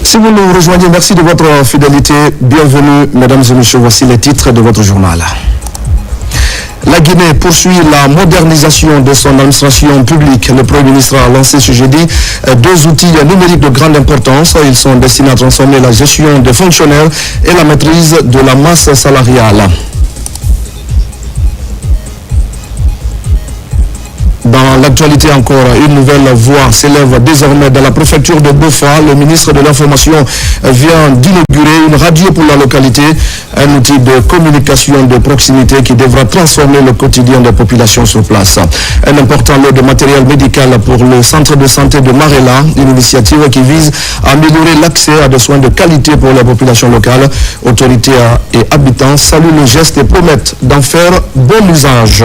Si vous nous rejoignez, merci de votre fidélité. Bienvenue, mesdames et messieurs. Voici les titres de votre journal. La Guinée poursuit la modernisation de son administration publique. Le Premier ministre a lancé ce jeudi deux outils numériques de grande importance. Ils sont destinés à transformer la gestion des fonctionnaires et la maîtrise de la masse salariale. Dans l'actualité encore, une nouvelle voie s'élève désormais dans la préfecture de Bofa. Le ministre de l'Information vient d'inaugurer une radio pour la localité, un outil de communication de proximité qui devra transformer le quotidien des populations sur place. Un important lot de matériel médical pour le centre de santé de Marella, une initiative qui vise à améliorer l'accès à des soins de qualité pour la population locale. Autorités et habitants saluent le geste et promettent d'en faire bon usage.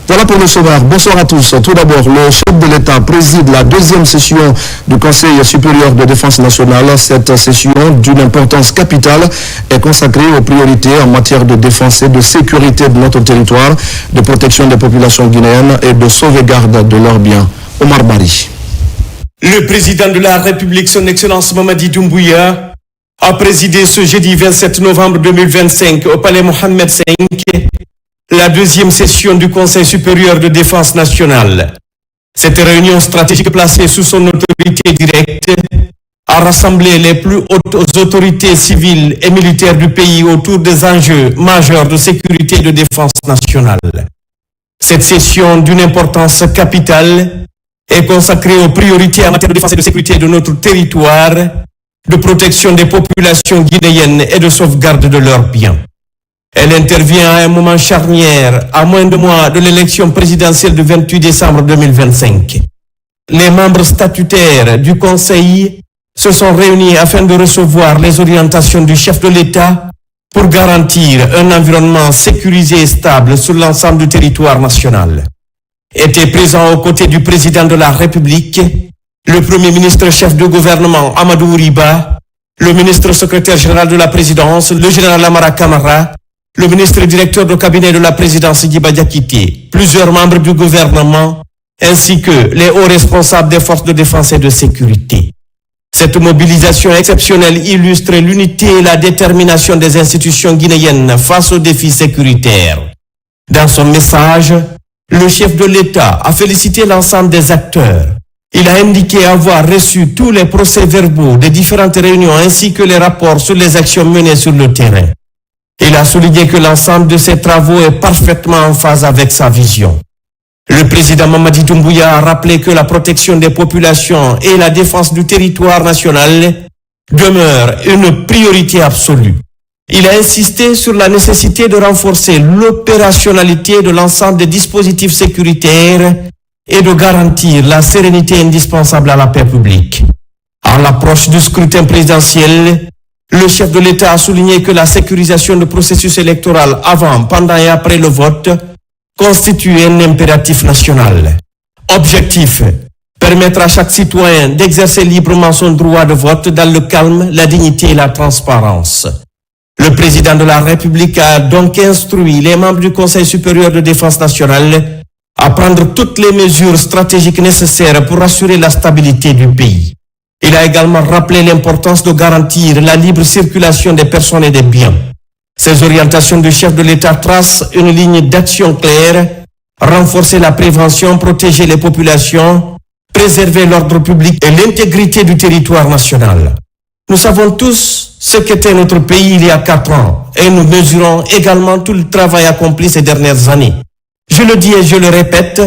Voilà pour le sommaire. Bonsoir à tous. Tout d'abord, le chef de l'État préside la deuxième session du Conseil supérieur de défense nationale. Cette session, d'une importance capitale, est consacrée aux priorités en matière de défense et de sécurité de notre territoire, de protection des populations guinéennes et de sauvegarde de leurs biens. Omar Bari. Le président de la République, son Excellence Mamadi Doumbouya, a présidé ce jeudi 27 novembre 2025 au palais Mohamed V la deuxième session du Conseil supérieur de défense nationale. Cette réunion stratégique placée sous son autorité directe a rassemblé les plus hautes autorités civiles et militaires du pays autour des enjeux majeurs de sécurité et de défense nationale. Cette session d'une importance capitale est consacrée aux priorités en matière de défense et de sécurité de notre territoire, de protection des populations guinéennes et de sauvegarde de leurs biens. Elle intervient à un moment charnière, à moins de mois de l'élection présidentielle du 28 décembre 2025. Les membres statutaires du Conseil se sont réunis afin de recevoir les orientations du chef de l'État pour garantir un environnement sécurisé et stable sur l'ensemble du territoire national. Étaient présents aux côtés du président de la République, le Premier ministre chef de gouvernement Amadou Riba, le ministre secrétaire général de la présidence, le général Amara Kamara, le ministre directeur du cabinet de la présidence Guiba Diakité, plusieurs membres du gouvernement, ainsi que les hauts responsables des forces de défense et de sécurité. Cette mobilisation exceptionnelle illustre l'unité et la détermination des institutions guinéennes face aux défis sécuritaires. Dans son message, le chef de l'État a félicité l'ensemble des acteurs. Il a indiqué avoir reçu tous les procès-verbaux des différentes réunions ainsi que les rapports sur les actions menées sur le terrain. Il a souligné que l'ensemble de ces travaux est parfaitement en phase avec sa vision. Le président Mamadi Doumbouya a rappelé que la protection des populations et la défense du territoire national demeurent une priorité absolue. Il a insisté sur la nécessité de renforcer l'opérationnalité de l'ensemble des dispositifs sécuritaires et de garantir la sérénité indispensable à la paix publique. À l'approche du scrutin présidentiel, le chef de l'État a souligné que la sécurisation du processus électoral avant, pendant et après le vote constitue un impératif national. Objectif, permettre à chaque citoyen d'exercer librement son droit de vote dans le calme, la dignité et la transparence. Le président de la République a donc instruit les membres du Conseil supérieur de défense nationale à prendre toutes les mesures stratégiques nécessaires pour assurer la stabilité du pays. Il a également rappelé l'importance de garantir la libre circulation des personnes et des biens. Ces orientations du chef de l'État tracent une ligne d'action claire, renforcer la prévention, protéger les populations, préserver l'ordre public et l'intégrité du territoire national. Nous savons tous ce qu'était notre pays il y a 4 ans et nous mesurons également tout le travail accompli ces dernières années. Je le dis et je le répète,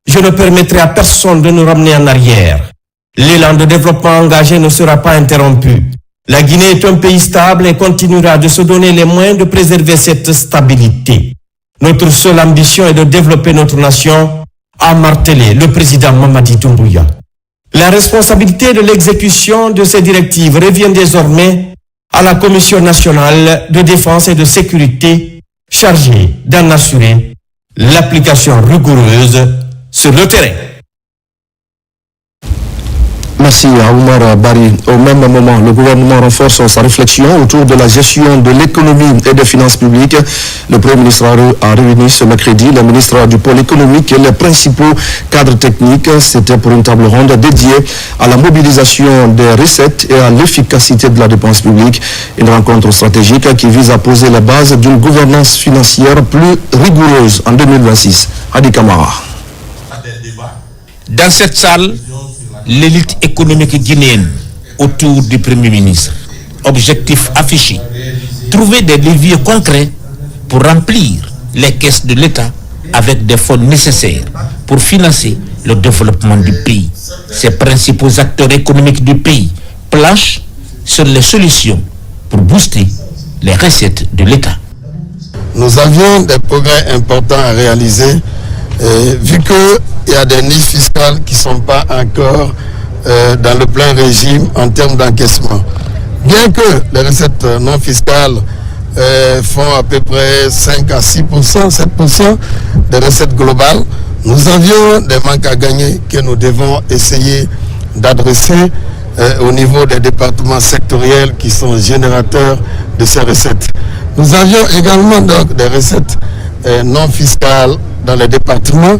je ne permettrai à personne de nous ramener en arrière. L'élan de développement engagé ne sera pas interrompu. La Guinée est un pays stable et continuera de se donner les moyens de préserver cette stabilité. Notre seule ambition est de développer notre nation, a martelé le président Mamadi Doumbouya. La responsabilité de l'exécution de ces directives revient désormais à la Commission nationale de défense et de sécurité chargée d'en assurer l'application rigoureuse sur le terrain. Merci à Oumar Bari. Au même moment, le gouvernement renforce sa réflexion autour de la gestion de l'économie et des finances publiques. Le Premier ministre a réuni ce mercredi le ministre du Pôle économique et les principaux cadres techniques. C'était pour une table ronde dédiée à la mobilisation des recettes et à l'efficacité de la dépense publique. Une rencontre stratégique qui vise à poser les bases d'une gouvernance financière plus rigoureuse en 2026. Hadi Kamara. Dans cette salle, l'élite économique guinéenne autour du Premier ministre. Objectif affiché, trouver des leviers concrets pour remplir les caisses de l'État avec des fonds nécessaires pour financer le développement du pays. Ces principaux acteurs économiques du pays planchent sur les solutions pour booster les recettes de l'État. Nous avions des progrès importants à réaliser, vu qu'il y a des niches fiscales qui ne sont pas encore dans le plein régime en termes d'encaissement. Bien que les recettes non fiscales font à peu près 5 à 6%, 7% des recettes globales, nous avions des manques à gagner que nous devons essayer d'adresser au niveau des départements sectoriels qui sont générateurs de ces recettes. Nous avions également donc des recettes non fiscales dans les départements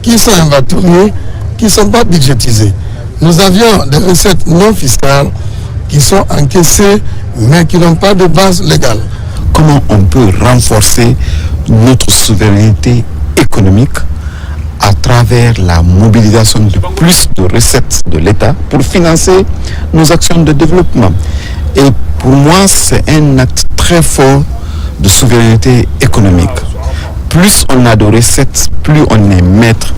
qui sont inventoriées, qui ne sont pas budgétisées. Nous avions des recettes non fiscales qui sont encaissées mais qui n'ont pas de base légale. Comment on peut renforcer notre souveraineté économique à travers la mobilisation de plus de recettes de l'État pour financer nos actions de développement. Et pour moi, c'est un acte très fort de souveraineté économique. Plus on a de recettes, plus on est maître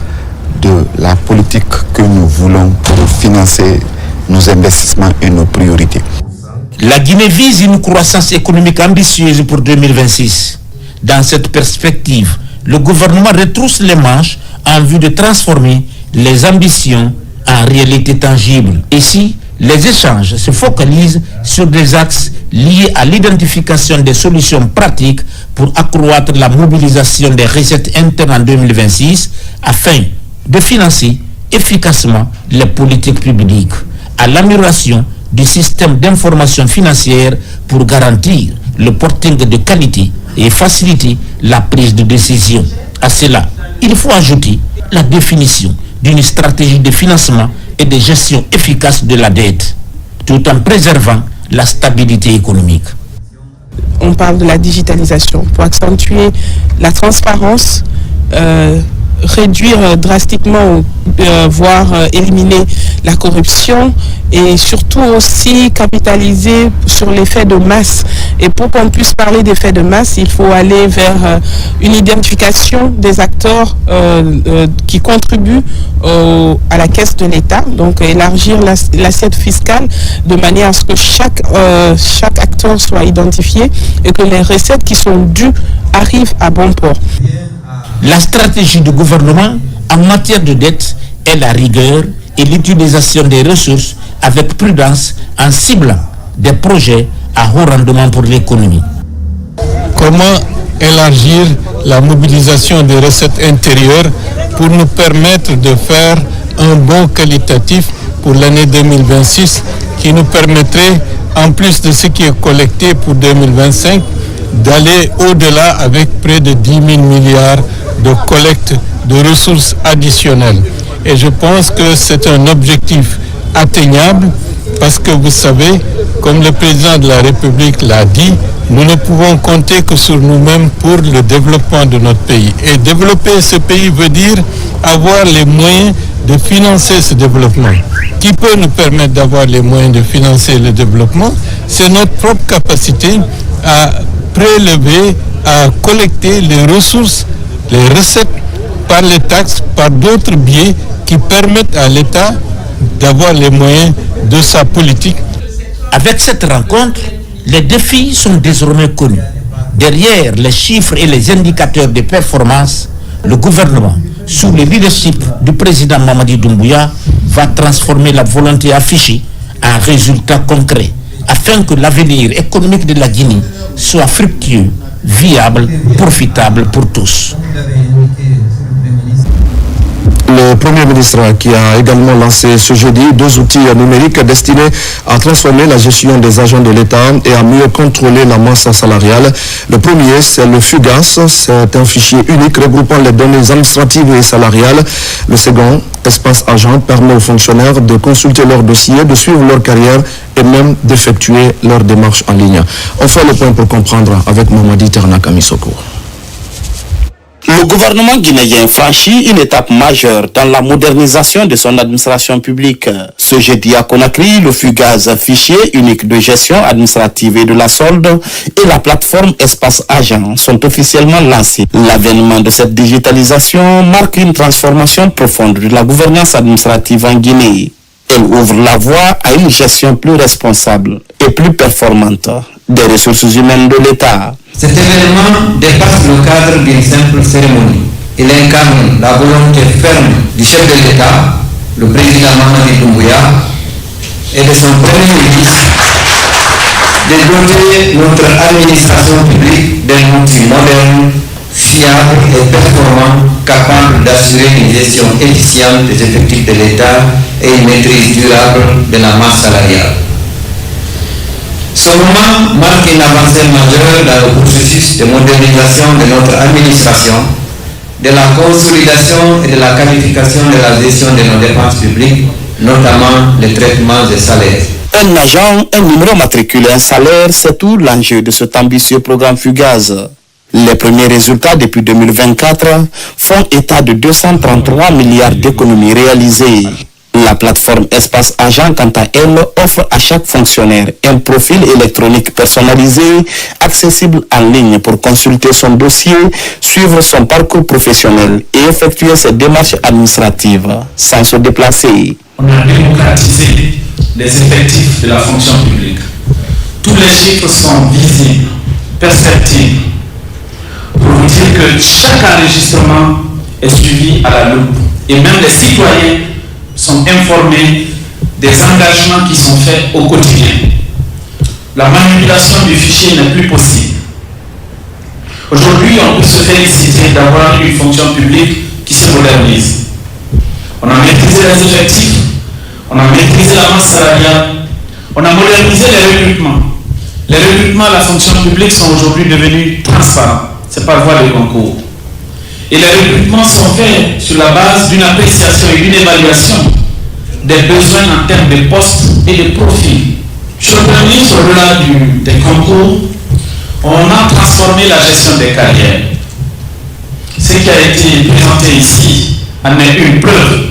de la politique que nous voulons pour financer nos investissements et nos priorités. La Guinée vise une croissance économique ambitieuse pour 2026. Dans cette perspective, le gouvernement retrousse les manches en vue de transformer les ambitions en réalité tangible. Ici, les échanges se focalisent sur des axes liés à l'identification des solutions pratiques pour accroître la mobilisation des recettes internes en 2026 afin de financer efficacement les politiques publiques, à l'amélioration du système d'information financière pour garantir le porting de qualité et faciliter la prise de décision. À cela, il faut ajouter la définition d'une stratégie de financement et de gestion efficace de la dette, tout en préservant la stabilité économique. On parle de la digitalisation pour accentuer la transparence, réduire drastiquement, voire éliminer la corruption et surtout aussi capitaliser sur l'effet de masse. Et pour qu'on puisse parler d'effet de masse, il faut aller vers une identification des acteurs qui contribuent à la caisse de l'État, donc élargir l'assiette fiscale de manière à ce que chaque acteur soit identifié et que les recettes qui sont dues arrivent à bon port. La stratégie du gouvernement en matière de dette est la rigueur et l'utilisation des ressources avec prudence en ciblant des projets à haut rendement pour l'économie. Comment élargir la mobilisation des recettes intérieures pour nous permettre de faire un bond qualitatif pour l'année 2026 qui nous permettrait, en plus de ce qui est collecté pour 2025, d'aller au-delà avec près de 10 000 milliards de collecte de ressources additionnelles. Et je pense que c'est un objectif atteignable parce que vous savez, comme le président de la République l'a dit, nous ne pouvons compter que sur nous-mêmes pour le développement de notre pays. Et développer ce pays veut dire avoir les moyens de financer ce développement. Qui peut nous permettre d'avoir les moyens de financer le développement? C'est notre propre capacité à prélever, à collecter les ressources, les recettes par les taxes, par d'autres biais qui permettent à l'État d'avoir les moyens de sa politique. Avec cette rencontre, les défis sont désormais connus. Derrière les chiffres et les indicateurs de performance, le gouvernement, sous le leadership du président Mamadi Doumbouya, va transformer la volonté affichée en résultats concrets afin que l'avenir économique de la Guinée soit fructueux, viable, profitable pour tous. le Premier ministre qui a également lancé ce jeudi 2 outils numériques destinés à transformer la gestion des agents de l'État et à mieux contrôler la masse salariale. Le premier, c'est le FUGAS, c'est un fichier unique regroupant les données administratives et salariales. Le second, Espace Agent, permet aux fonctionnaires de consulter leurs dossiers, de suivre leur carrière et même d'effectuer leurs démarches en ligne. On fait le point pour comprendre avec Mamadi Ternaka Misoko. Le gouvernement guinéen franchit une étape majeure dans la modernisation de son administration publique. Ce jeudi à Conakry, le FUGAS, fichier unique de gestion administrative et de la solde, et la plateforme Espace Agent sont officiellement lancés. L'avènement de cette digitalisation marque une transformation profonde de la gouvernance administrative en Guinée. Elle ouvre la voie à une gestion plus responsable et plus performante des ressources humaines de l'État. Cet événement dépasse le cadre d'une simple cérémonie. Il incarne la volonté ferme du chef de l'État, le président Mamadi Doumbouya, et de son premier ministre de doter notre administration publique d'un outil moderne, fiable et performant, capable d'assurer une gestion efficiente des effectifs de l'État et une maîtrise durable de la masse salariale. Ce moment marque une avancée majeure dans le processus de modernisation de notre administration, de la consolidation et de la qualification de la gestion de nos dépenses publiques, notamment les traitements des salaires. Un agent, un numéro matriculé, un salaire, c'est tout l'enjeu de cet ambitieux programme FUGAS. Les premiers résultats depuis 2024 font état de 233 milliards d'économies réalisées. La plateforme Espace Agent, quant à elle, offre à chaque fonctionnaire un profil électronique personnalisé, accessible en ligne pour consulter son dossier, suivre son parcours professionnel et effectuer ses démarches administratives sans se déplacer. On a démocratisé les effectifs de la fonction publique. Tous les chiffres sont visibles, perceptibles, pour vous dire que chaque enregistrement est suivi à la loupe. Et même les citoyens sont informés des engagements qui sont faits au quotidien. La manipulation du fichier n'est plus possible. Aujourd'hui, on peut se féliciter d'avoir une fonction publique qui se modernise. On a maîtrisé les effectifs, on a maîtrisé la masse salariale, on a modernisé les recrutements. Les recrutements à la fonction publique sont aujourd'hui devenus transparents. C'est par voie de concours. Et les recrutements sont faits sur la base d'une appréciation et d'une évaluation des besoins en termes de postes et de profils. Sur le premier, au-delà des concours, on a transformé la gestion des carrières. Ce qui a été présenté ici en est une preuve.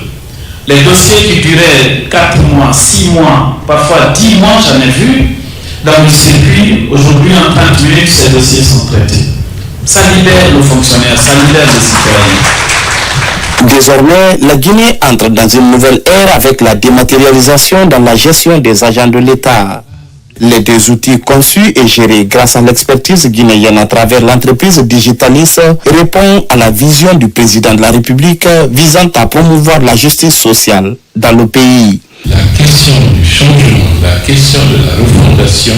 Les dossiers qui duraient 4 mois, 6 mois, parfois 10 mois, j'en ai vu, dans le circuit, aujourd'hui en 30 minutes, ces dossiers sont traités. Ça libère le fonctionnaire, ça libère les citoyens. Désormais, la Guinée entre dans une nouvelle ère avec la dématérialisation dans la gestion des agents de l'État. Les deux outils conçus et gérés grâce à l'expertise guinéenne à travers l'entreprise Digitalis répondent à la vision du président de la République visant à promouvoir la justice sociale dans le pays. La question du changement, la question de la refondation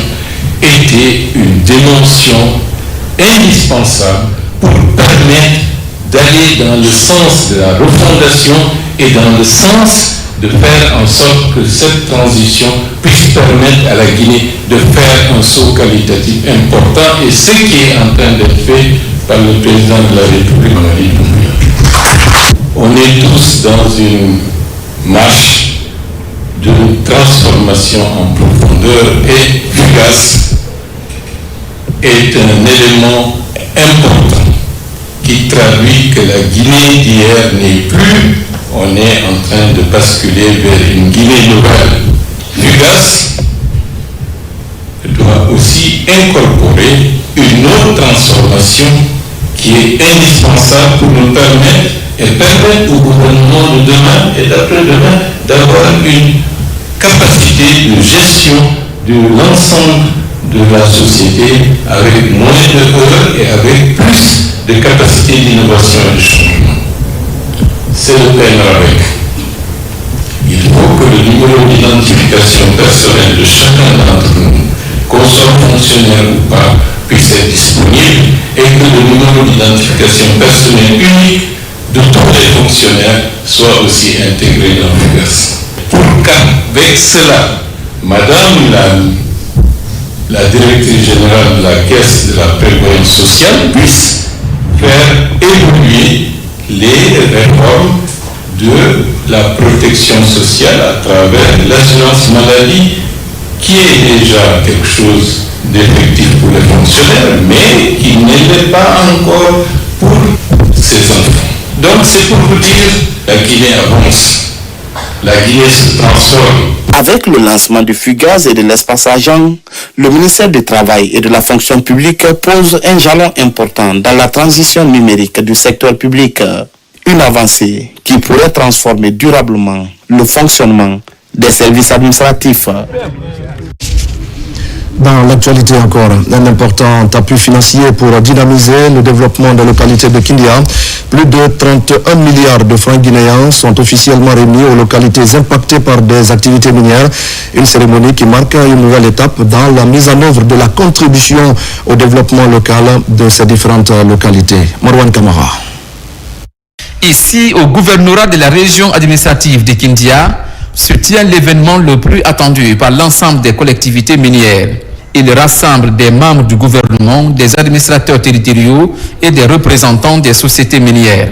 était une dimension indispensable pour permettre d'aller dans le sens de la refondation et dans le sens de faire en sorte que cette transition puisse permettre à la Guinée de faire un saut qualitatif important, et ce qui est en train d'être fait par le président de la République, Mamadi Doumbouya. On est tous dans une marche de transformation en profondeur, et FUGAS est un élément important qui traduit que la Guinée d'hier n'est plus, on est en train de basculer vers une Guinée nouvelle. FUGAS doit aussi incorporer une autre transformation qui est indispensable pour nous permettre au gouvernement de demain et d'après-demain d'avoir une capacité de gestion de l'ensemble de la société avec moins de heures et avec plus de capacité d'innovation et de changement. C'est le PNRAVEC. Il faut que le numéro d'identification personnelle de chacun d'entre nous, qu'on soit fonctionnaire ou pas, puisse être disponible, et que le numéro d'identification personnelle unique de tous les fonctionnaires soit aussi intégré dans FUGAS. Pour qu'avec cela, Madame la directrice générale de la Caisse de la prévoyance sociale puisse faire évoluer les réformes de la protection sociale à travers l'assurance maladie, qui est déjà quelque chose d'effectif pour les fonctionnaires, mais qui ne l'est pas encore pour ses enfants. Donc c'est pour vous dire, la Guinée avance, la Guinée se transforme. Avec le lancement du FUGAS et de l'espace agent, le ministère du Travail et de la fonction publique pose un jalon important dans la transition numérique du secteur public. Une avancée qui pourrait transformer durablement le fonctionnement des services administratifs. Dans l'actualité encore, un important appui financier pour dynamiser le développement des localités de Kindia. Plus de 31 milliards de francs guinéens sont officiellement remis aux localités impactées par des activités minières. Une cérémonie qui marque une nouvelle étape dans la mise en œuvre de la contribution au développement local de ces différentes localités. Marwan Kamara. Ici, au gouvernorat de la région administrative de Kindia, se tient l'événement le plus attendu par l'ensemble des collectivités minières. Il rassemble des membres du gouvernement, des administrateurs territoriaux et des représentants des sociétés minières.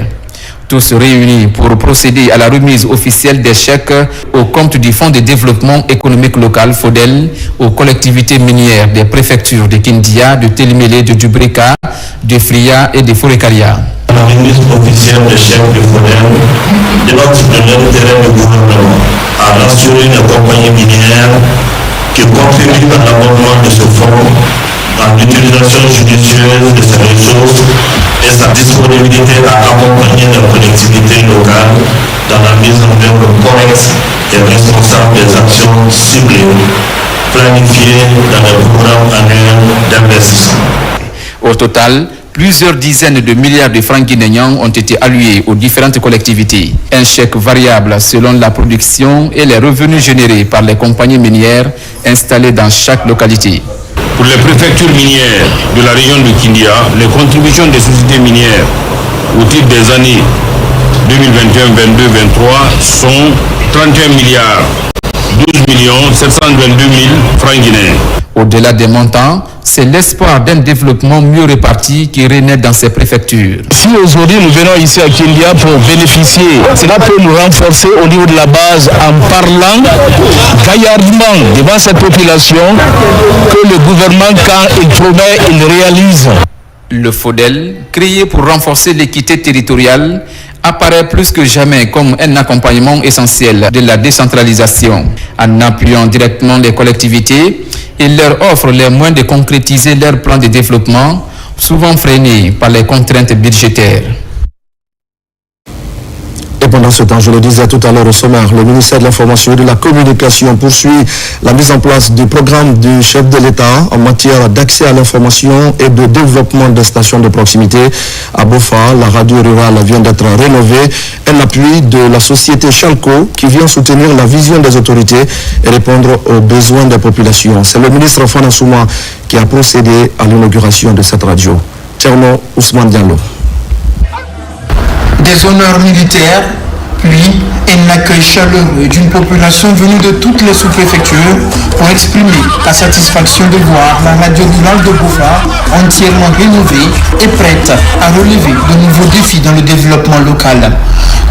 Tous réunis pour procéder à la remise officielle des chèques au compte du Fonds de développement économique local FODEL aux collectivités minières des préfectures de Kindia, de Télimélé, de Dubreka, de Fria et de Forekaria. La remise officielle des chèques de FODEL de notre premier terrain de gouvernement a rassuré les compagnies minières qui contribuent à l'abondement de ce fonds dans l'utilisation judicieuse de ses ressources et sa disponibilité à accompagner les collectivités locales dans la mise en œuvre correcte et responsable des actions ciblées, planifiées dans les programmes annuels d'investissement. Au total, plusieurs dizaines de milliards de francs guinéens ont été alloués aux différentes collectivités. Un chèque variable selon la production et les revenus générés par les compagnies minières installées dans chaque localité. Pour les préfectures minières de la région de Kindia, les contributions des sociétés minières au titre des années 2021, 22, 23 sont 31 milliards 12 722 000 francs guinéens. Au-delà des montants, c'est l'espoir d'un développement mieux réparti qui renaît dans ces préfectures. Si aujourd'hui nous venons ici à Kindia pour bénéficier, cela peut nous renforcer au niveau de la base en parlant gaillardement devant cette population que le gouvernement, quand il promet, il réalise. Le FODEL, créé pour renforcer l'équité territoriale, apparaît plus que jamais comme un accompagnement essentiel de la décentralisation. En appuyant directement les collectivités, il leur offre les moyens de concrétiser leur plan de développement, souvent freinés par les contraintes budgétaires. Et pendant ce temps, je le disais tout à l'heure au sommaire, le ministère de l'Information et de la Communication poursuit la mise en place du programme du chef de l'État en matière d'accès à l'information et de développement des stations de proximité. À Bofa, la radio rurale vient d'être rénovée. Un appui de la société Chalco qui vient soutenir la vision des autorités et répondre aux besoins des populations. C'est le ministre Fana Souma qui a procédé à l'inauguration de cette radio. Tcherno Ousmane Diallo. Des honneurs militaires, puis un accueil chaleureux d'une population venue de toutes les sous-préfectures pour exprimer la satisfaction de voir la radio rurale de Bofa entièrement rénovée et prête à relever de nouveaux défis dans le développement local.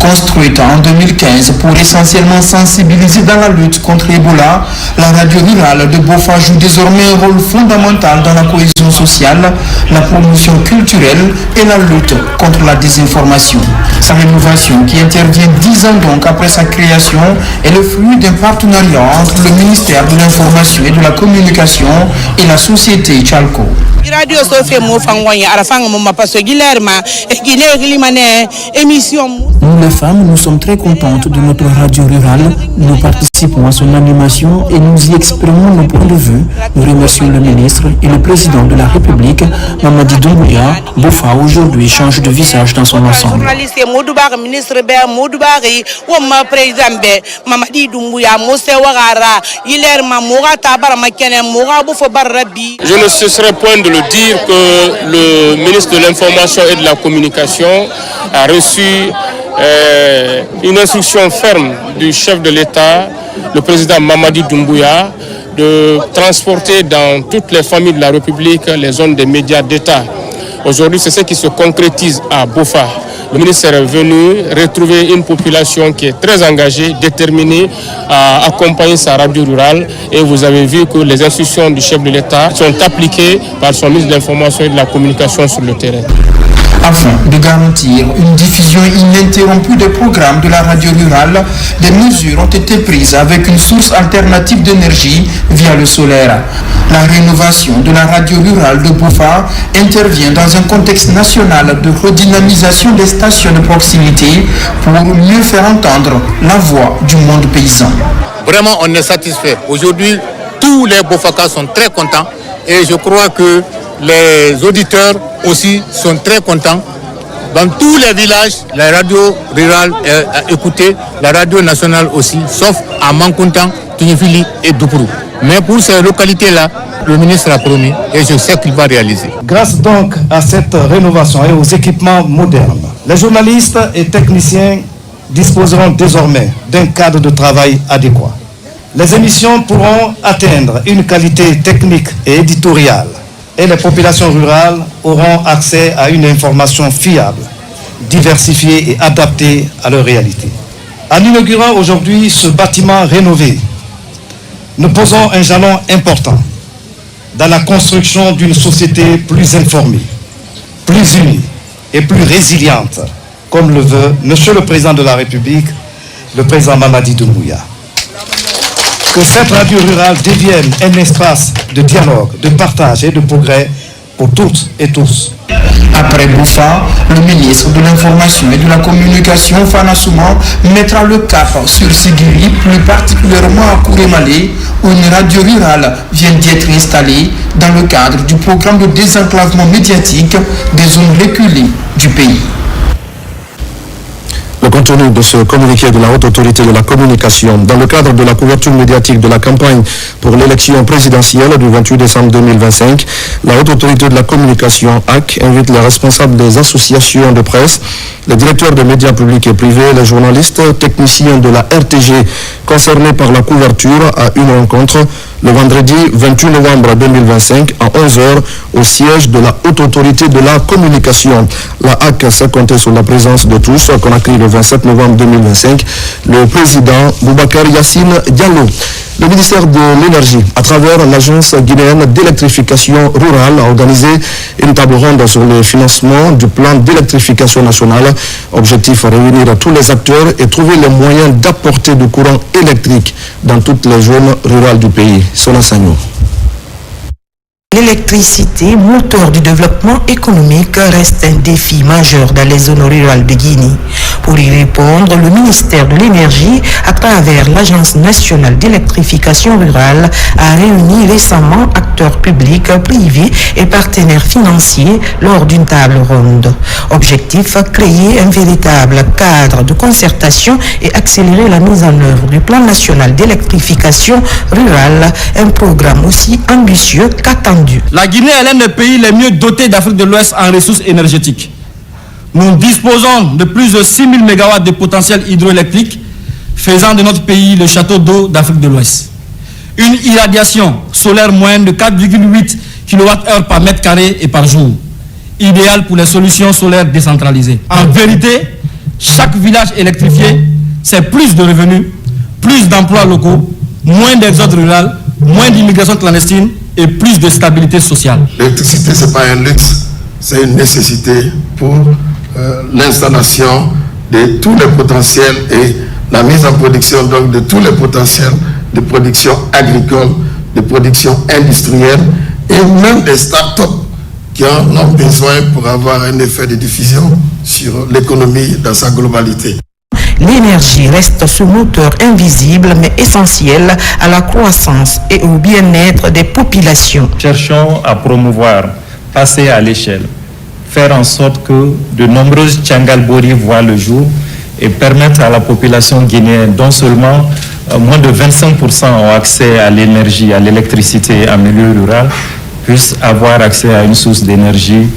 Construite en 2015 pour essentiellement sensibiliser dans la lutte contre Ebola, la radio rurale de Bofa joue désormais un rôle fondamental dans la cohésion sociale, la promotion culturelle et la lutte contre la désinformation. Sa rénovation, qui intervient 10 ans donc après sa création, est le fruit d'un partenariat entre le ministère de l'Information et de la Communication et la société Chalco. Radio Sofia mo fangwanya arafanga mo mapaso gilerma Guinée limane émission Nous les femmes, nous sommes très contentes de notre radio rurale. Nous participons à son animation et nous y exprimons nos points de vue. Nous remercions le ministre et le président de la République, Mamadi Doumbouya. Bofa aujourd'hui change de visage dans son ensemble. Je ne cesserai point de le dire que le ministre de l'Information et de la Communication a reçu une instruction ferme du chef de l'État, le président Mamadi Doumbouya, de transporter dans toutes les familles de la République les zones des médias d'État. Aujourd'hui, c'est ce qui se concrétise à Bofa. Le ministère est venu retrouver une population qui est très engagée, déterminée à accompagner sa radio rurale. Et vous avez vu que les instructions du chef de l'État sont appliquées par son ministre de l'Information et de la Communication sur le terrain. Afin de garantir une diffusion ininterrompue des programmes de la radio rurale, des mesures ont été prises avec une source alternative d'énergie via le solaire. La rénovation de la radio rurale de Bofa intervient dans un contexte national de redynamisation des stations de proximité pour mieux faire entendre la voix du monde paysan. Vraiment, on est satisfait. Aujourd'hui, tous les Bofakas sont très contents et je crois que les auditeurs aussi sont très contents. Dans tous les villages, la radio rurale est écoutée, la radio nationale aussi, sauf à Mankuntan, Tunifili et Doupourou. Mais pour ces localités-là, le ministre a promis et je sais qu'il va réaliser. Grâce donc à cette rénovation et aux équipements modernes, les journalistes et techniciens disposeront désormais d'un cadre de travail adéquat. Les émissions pourront atteindre une qualité technique et éditoriale et les populations rurales auront accès à une information fiable, diversifiée et adaptée à leur réalité. En inaugurant aujourd'hui ce bâtiment rénové, nous posons un jalon important dans la construction d'une société plus informée, plus unie et plus résiliente, comme le veut Monsieur le Président de la République, le Président Mamadi Doumbouya. Que cette radio rurale devienne un espace de dialogue, de partage et de progrès pour toutes et tous. Après Bofa, le ministre de l'Information et de la Communication, Fana Souman, mettra le cap sur Sigiri, plus particulièrement à Kourémalé, où une radio rurale vient d'être installée dans le cadre du programme de désenclavement médiatique des zones reculées du pays. Le contenu de ce communiqué de la Haute Autorité de la Communication, dans le cadre de la couverture médiatique de la campagne pour l'élection présidentielle du 28 décembre 2025, la Haute Autorité de la Communication, HAC, invite les responsables des associations de presse, les directeurs de médias publics et privés, les journalistes, techniciens de la RTG concernés par la couverture à une rencontre le vendredi 28 novembre 2025 à 11h au siège de la Haute Autorité de la Communication. La HAC s'est comptée sur la présence de tous, qu'on a créé le 27 novembre 2025, le président Boubacar Yassine Diallo. Le ministère de l'Énergie, à travers l'Agence guinéenne d'électrification rurale, a organisé une table ronde sur le financement du plan d'électrification nationale. Objectif, réunir tous les acteurs et trouver les moyens d'apporter du courant électrique dans toutes les zones rurales du pays. Sona Sagno. L'électricité, moteur du développement économique, reste un défi majeur dans les zones rurales de Guinée. Pour y répondre, le ministère de l'Énergie, à travers l'Agence nationale d'électrification rurale, a réuni récemment acteurs publics, privés et partenaires financiers lors d'une table ronde. Objectif, créer un véritable cadre de concertation et accélérer la mise en œuvre du plan national d'électrification rurale, un programme aussi ambitieux qu'attendu. La Guinée est l'un des pays les mieux dotés d'Afrique de l'Ouest en ressources énergétiques. Nous disposons de plus de 6 000 MW de potentiel hydroélectrique, faisant de notre pays le château d'eau d'Afrique de l'Ouest. Une irradiation solaire moyenne de 4,8 kWh par mètre carré et par jour, idéal pour les solutions solaires décentralisées. En vérité, chaque village électrifié, c'est plus de revenus, plus d'emplois locaux, moins d'exode rural, moins d'immigration clandestine et plus de stabilité sociale. L'électricité, ce n'est pas un luxe, c'est une nécessité pour l'installation de tous les potentiels et la mise en production donc de tous les potentiels de production agricole, de production industrielle et même des start-up qui en ont besoin pour avoir un effet de diffusion sur l'économie dans sa globalité. L'énergie reste ce moteur invisible mais essentiel à la croissance et au bien-être des populations. Cherchons à promouvoir, passer à l'échelle, faire en sorte que de nombreuses Tchangalbori voient le jour et permettre à la population guinéenne, dont seulement moins de 25% ont accès à l'énergie, à l'électricité en milieu rural, puissent avoir accès à une source d'énergie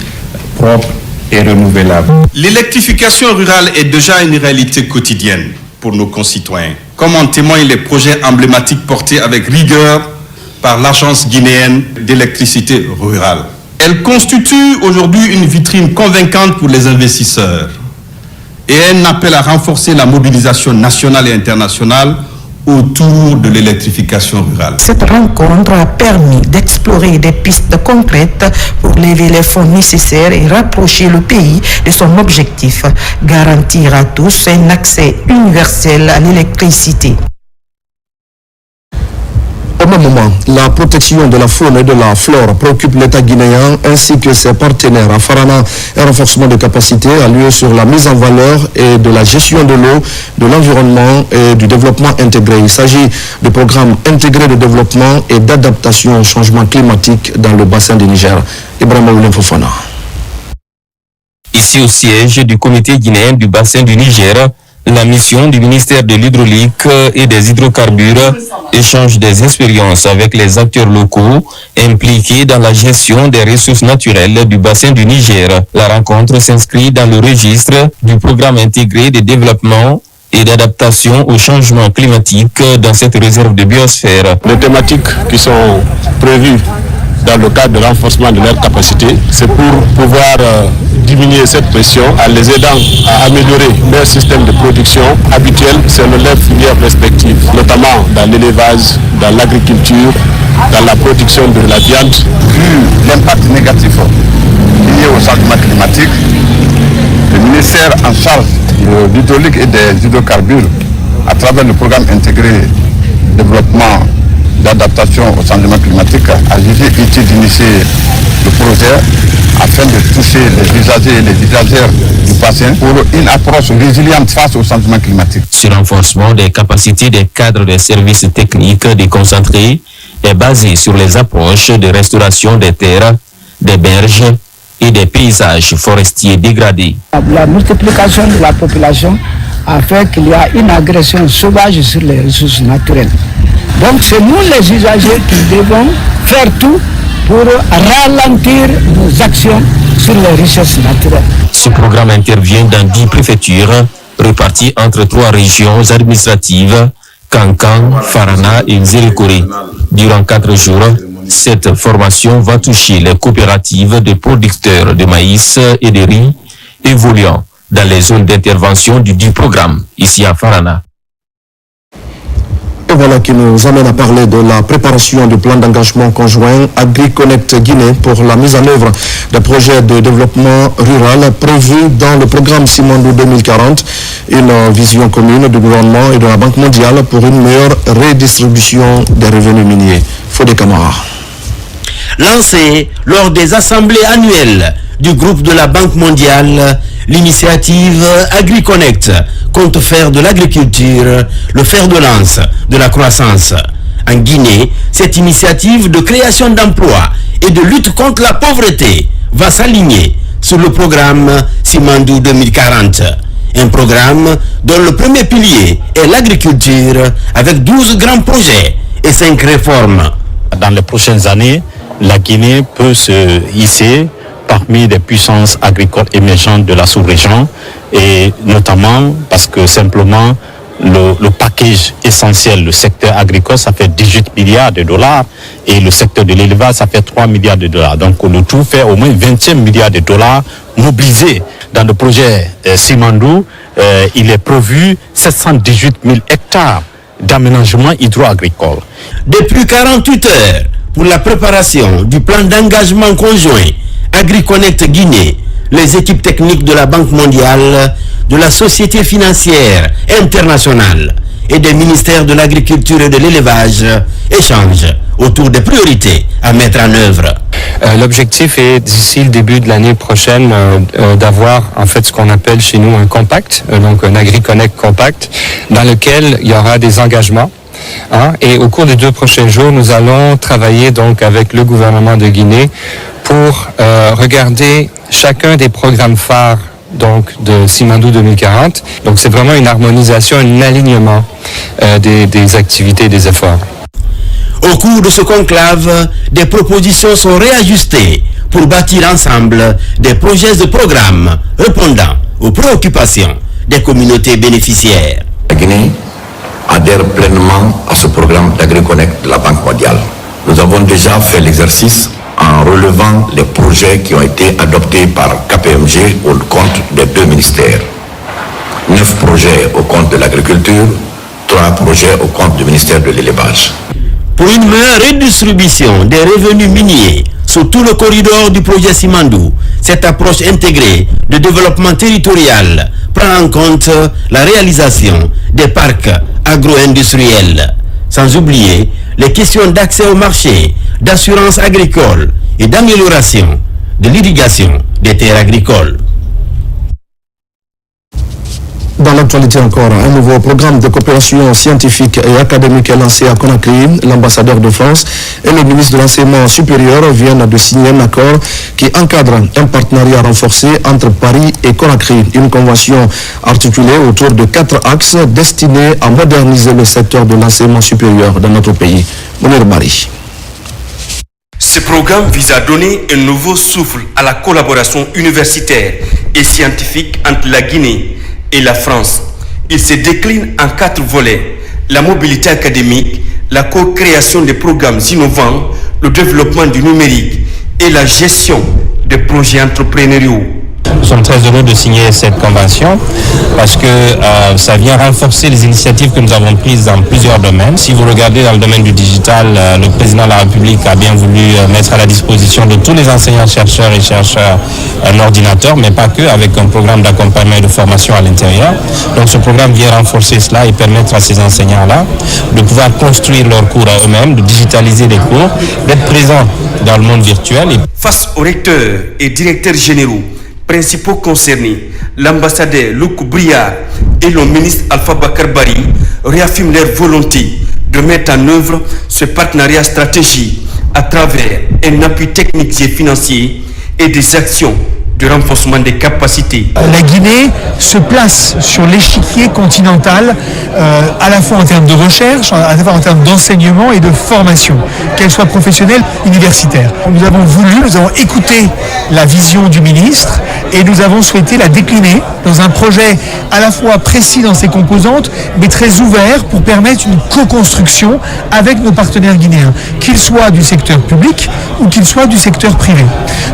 propre et renouvelable. L'électrification rurale est déjà une réalité quotidienne pour nos concitoyens, comme en témoignent les projets emblématiques portés avec rigueur par l'Agence guinéenne d'électricité rurale. Elle constitue aujourd'hui une vitrine convaincante pour les investisseurs et un appel à renforcer la mobilisation nationale et internationale autour de l'électrification rurale. Cette rencontre a permis d'explorer des pistes concrètes pour lever les fonds nécessaires et rapprocher le pays de son objectif, garantir à tous un accès universel à l'électricité. Au même moment, la protection de la faune et de la flore préoccupe l'État guinéen ainsi que ses partenaires. À Farana, un renforcement de capacité a lieu sur la mise en valeur et de la gestion de l'eau, de l'environnement et du développement intégré. Il s'agit de programmes intégrés de développement et d'adaptation au changement climatique dans le bassin du Niger. Ibrahim Oulem Fofana. Ici au siège du comité guinéen du bassin du Niger, la mission du ministère de l'Hydraulique et des Hydrocarbures échange des expériences avec les acteurs locaux impliqués dans la gestion des ressources naturelles du bassin du Niger. La rencontre s'inscrit dans le registre du programme intégré de développement et d'adaptation au changement climatique dans cette réserve de biosphère. Les thématiques qui sont prévues dans le cadre de renforcement de leur capacité, c'est pour pouvoir diminuer cette pression en les aidant à améliorer leur système de production habituel selon leurs filières respectives, notamment dans l'élevage, dans l'agriculture, dans la production de la viande. Vu l'impact négatif lié au changement climatique, le ministère en charge de l'hydraulique et des hydrocarbures, à travers le programme intégré de développement d'adaptation au changement climatique, a jugé utile d'initier le projet afin de toucher les usagers et les usagères du bassin pour une approche résiliente face au changement climatique. Ce renforcement des capacités des cadres des services techniques déconcentrés est basé sur les approches de restauration des terres, des berges et des paysages forestiers dégradés. La multiplication de la population a fait qu'il y a une agression sauvage sur les ressources naturelles. Donc c'est nous les usagers qui devons faire tout pour ralentir nos actions sur les richesses naturelles. Ce programme intervient dans 10 préfectures réparties entre 3 régions administratives, Kankan, Farana et Zérekore. Durant 4 jours, cette formation va toucher les coopératives de producteurs de maïs et de riz évoluant dans les zones d'intervention du programme, ici à Farana. Et voilà qui nous amène à parler de la préparation du plan d'engagement conjoint AgriConnect Guinée pour la mise en œuvre des projets de développement rural prévus dans le programme Simandou 2040, une vision commune du gouvernement et de la Banque mondiale pour une meilleure redistribution des revenus miniers. Fodé Camara. Lancé lors des assemblées annuelles du groupe de la Banque mondiale, l'initiative AgriConnect compte faire de l'agriculture le fer de lance de la croissance. En Guinée, cette initiative de création d'emplois et de lutte contre la pauvreté va s'aligner sur le programme Simandou 2040. Un programme dont le premier pilier est l'agriculture avec 12 grands projets et 5 réformes. Dans les prochaines années, la Guinée peut se hisser parmi les puissances agricoles émergentes de la sous-région, et notamment parce que simplement le package essentiel, le secteur agricole, ça fait 18 milliards de dollars et le secteur de l'élevage, ça fait 3 milliards de dollars. Donc le tout fait au moins 25 milliards de dollars mobilisés. Dans le projet Simandou, il est prévu 718 000 hectares d'aménagement hydro-agricole. Depuis 48 heures pour la préparation du plan d'engagement conjoint AgriConnect Guinée, les équipes techniques de la Banque mondiale, de la Société financière internationale et des ministères de l'agriculture et de l'élevage échangent autour des priorités à mettre en œuvre. L'objectif est d'ici le début de l'année prochaine d'avoir en fait ce qu'on appelle chez nous un compact, donc un AgriConnect compact, dans lequel il y aura des engagements. Et au cours des 2 prochains jours, nous allons travailler donc avec le gouvernement de Guinée pour regarder chacun des programmes phares donc de Simandou 2040. Donc c'est vraiment une harmonisation, un alignement des activités et des efforts. Au cours de ce conclave, des propositions sont réajustées pour bâtir ensemble des projets de programmes répondant aux préoccupations des communautés bénéficiaires. La Guinée adhère pleinement à ce programme d'AgriConnect de la Banque mondiale. Nous avons déjà fait l'exercice en relevant les projets qui ont été adoptés par KPMG au compte des 2 ministères. 9 projets au compte de l'agriculture, 3 projets au compte du ministère de l'élevage. Pour une meilleure redistribution des revenus miniers sur tout le corridor du projet Simandou, cette approche intégrée de développement territorial prend en compte la réalisation des parcs agro-industriels, sans oublier les questions d'accès au marché, d'assurance agricole et d'amélioration de l'irrigation des terres agricoles. Dans l'actualité encore, un nouveau programme de coopération scientifique et académique est lancé à Conakry. L'ambassadeur de France et le ministre de l'Enseignement supérieur viennent de signer un accord qui encadre un partenariat renforcé entre Paris et Conakry. Une convention articulée autour de 4 axes destinés à moderniser le secteur de l'enseignement supérieur dans notre pays. Mounir Bari. Ce programme vise à donner un nouveau souffle à la collaboration universitaire et scientifique entre la Guinée et la France. Il se décline en 4 volets: la mobilité académique, la co-création des programmes innovants, le développement du numérique et la gestion des projets entrepreneuriaux. Nous sommes très heureux de signer cette convention parce que ça vient renforcer les initiatives que nous avons prises dans plusieurs domaines. Si vous regardez dans le domaine du digital, le président de la République a bien voulu mettre à la disposition de tous les enseignants-chercheurs et chercheurs un ordinateur, mais pas que, avec un programme d'accompagnement et de formation à l'intérieur. Donc ce programme vient renforcer cela et permettre à ces enseignants-là de pouvoir construire leurs cours à eux-mêmes, de digitaliser les cours, d'être présents dans le monde virtuel. Face aux recteurs et directeurs généraux principaux concernés, l'ambassadeur Luc Briard et le ministre Alpha Bakar Bari réaffirment leur volonté de mettre en œuvre ce partenariat stratégique à travers un appui technique et financier et des actions de renforcement des capacités. La Guinée se place sur l'échiquier continental à la fois en termes de recherche, à la fois en termes d'enseignement et de formation, qu'elle soit professionnelle, universitaire. Nous avons écouté la vision du ministre et nous avons souhaité la décliner dans un projet à la fois précis dans ses composantes, mais très ouvert pour permettre une co-construction avec nos partenaires guinéens, qu'ils soient du secteur public ou qu'ils soient du secteur privé.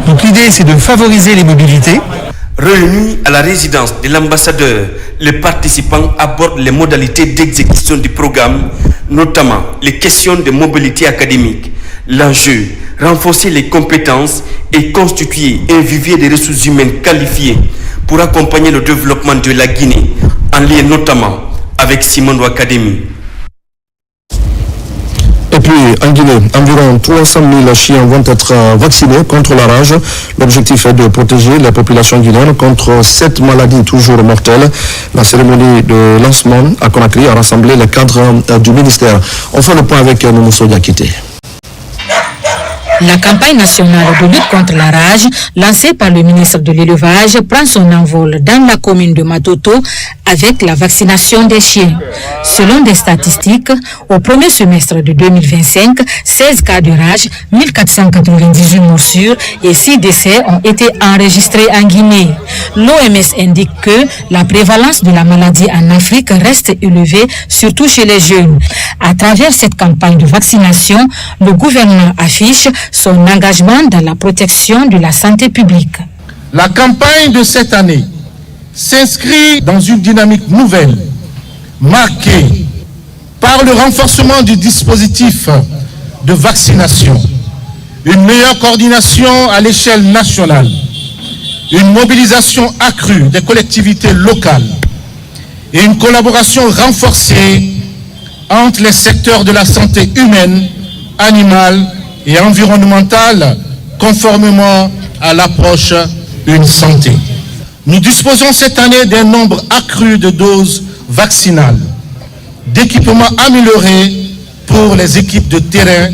Donc l'idée, c'est de favoriser les mobilités. Réunis à la résidence de l'ambassadeur, les participants abordent les modalités d'exécution du programme, notamment les questions de mobilité académique. L'enjeu, renforcer les compétences et constituer un vivier de ressources humaines qualifiées pour accompagner le développement de la Guinée, en lien notamment avec Simandou Academy. Et puis, en Guinée, environ 300 000 chiens vont être vaccinés contre la rage. L'objectif est de protéger la population guinéenne contre cette maladie toujours mortelle. La cérémonie de lancement à Conakry a rassemblé les cadres du ministère. On fait le point avec Noumousso Diakité. La campagne nationale de lutte contre la rage, lancée par le ministre de l'Élevage, prend son envol dans la commune de Matoto avec la vaccination des chiens. Selon des statistiques, au premier semestre de 2025, 16 cas de rage, 1498 morsures et 6 décès ont été enregistrés en Guinée. L'OMS indique que la prévalence de la maladie en Afrique reste élevée, surtout chez les jeunes. À travers cette campagne de vaccination, le gouvernement affiche son engagement dans la protection de la santé publique. La campagne de cette année s'inscrit dans une dynamique nouvelle, marquée par le renforcement du dispositif de vaccination, une meilleure coordination à l'échelle nationale, une mobilisation accrue des collectivités locales et une collaboration renforcée entre les secteurs de la santé humaine, animale et environnementale conformément à l'approche Une Santé. Nous disposons cette année d'un nombre accru de doses vaccinales, d'équipements améliorés pour les équipes de terrain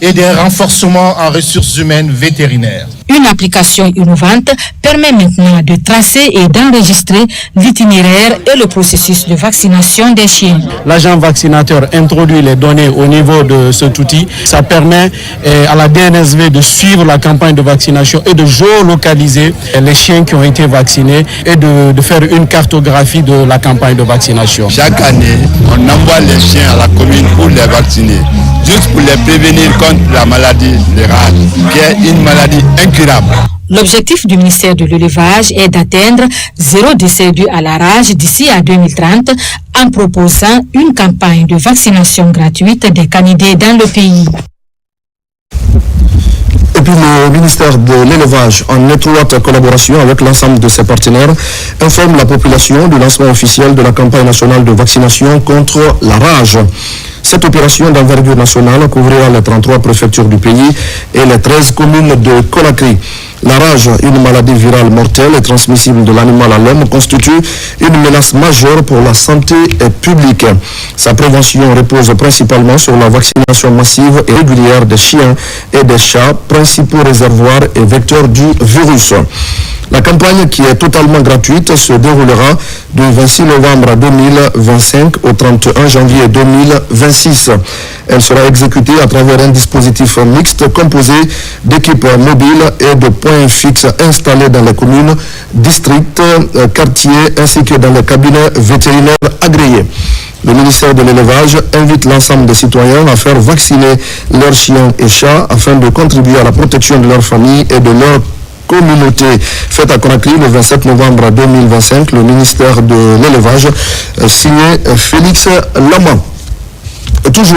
et des renforcements en ressources humaines vétérinaires. Une application innovante permet maintenant de tracer et d'enregistrer l'itinéraire et le processus de vaccination des chiens. L'agent vaccinateur introduit les données au niveau de cet outil. Ça permet à la DNSV de suivre la campagne de vaccination et de géolocaliser les chiens qui ont été vaccinés et de faire une cartographie de la campagne de vaccination. Chaque année, on envoie les chiens à la commune pour les vacciner, juste pour les prévenir contre la maladie de rage, qui est une maladie incurable. L'objectif du ministère de l'élevage est d'atteindre 0 décès dû à la rage d'ici à 2030 en proposant une campagne de vaccination gratuite des canidés dans le pays. Et puis le ministère de l'élevage, en étroite collaboration avec l'ensemble de ses partenaires, informe la population du lancement officiel de la campagne nationale de vaccination contre la rage. Cette opération d'envergure nationale couvrira les 33 préfectures du pays et les 13 communes de Conakry. La rage, une maladie virale mortelle et transmissible de l'animal à l'homme, constitue une menace majeure pour la santé publique. Sa prévention repose principalement sur la vaccination massive et régulière des chiens et des chats, principaux réservoirs et vecteurs du virus. La campagne, qui est totalement gratuite, se déroulera du 26 novembre 2025 au 31 janvier 2026. Elle sera exécutée à travers un dispositif mixte composé d'équipes mobiles et de points fixes installés dans les communes, districts, quartiers ainsi que dans les cabinets vétérinaires agréés. Le ministère de l'élevage invite l'ensemble des citoyens à faire vacciner leurs chiens et chats afin de contribuer à la protection de leur famille et de leur communauté. Faite à Conakry le 27 novembre 2025, le ministère de l'élevage signé Félix Lama. Toujours,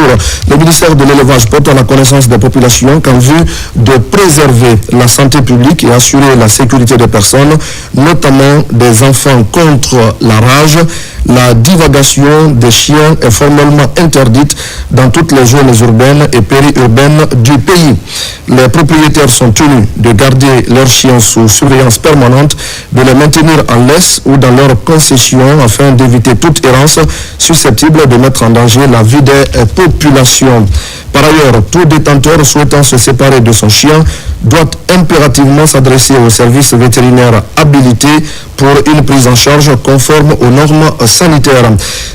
le ministère de l'élevage porte à la connaissance des populations qu'en vue de préserver la santé publique et assurer la sécurité des personnes, notamment des enfants contre la rage, la divagation des chiens est formellement interdite dans toutes les zones urbaines et périurbaines du pays. Les propriétaires sont tenus de garder leurs chiens sous surveillance permanente, de les maintenir en laisse ou dans leur concession afin d'éviter toute errance susceptible de mettre en danger la vie des populations. Par ailleurs, tout détenteur souhaitant se séparer de son chien doit impérativement s'adresser au service vétérinaire habilité pour une prise en charge conforme aux normes sanitaires.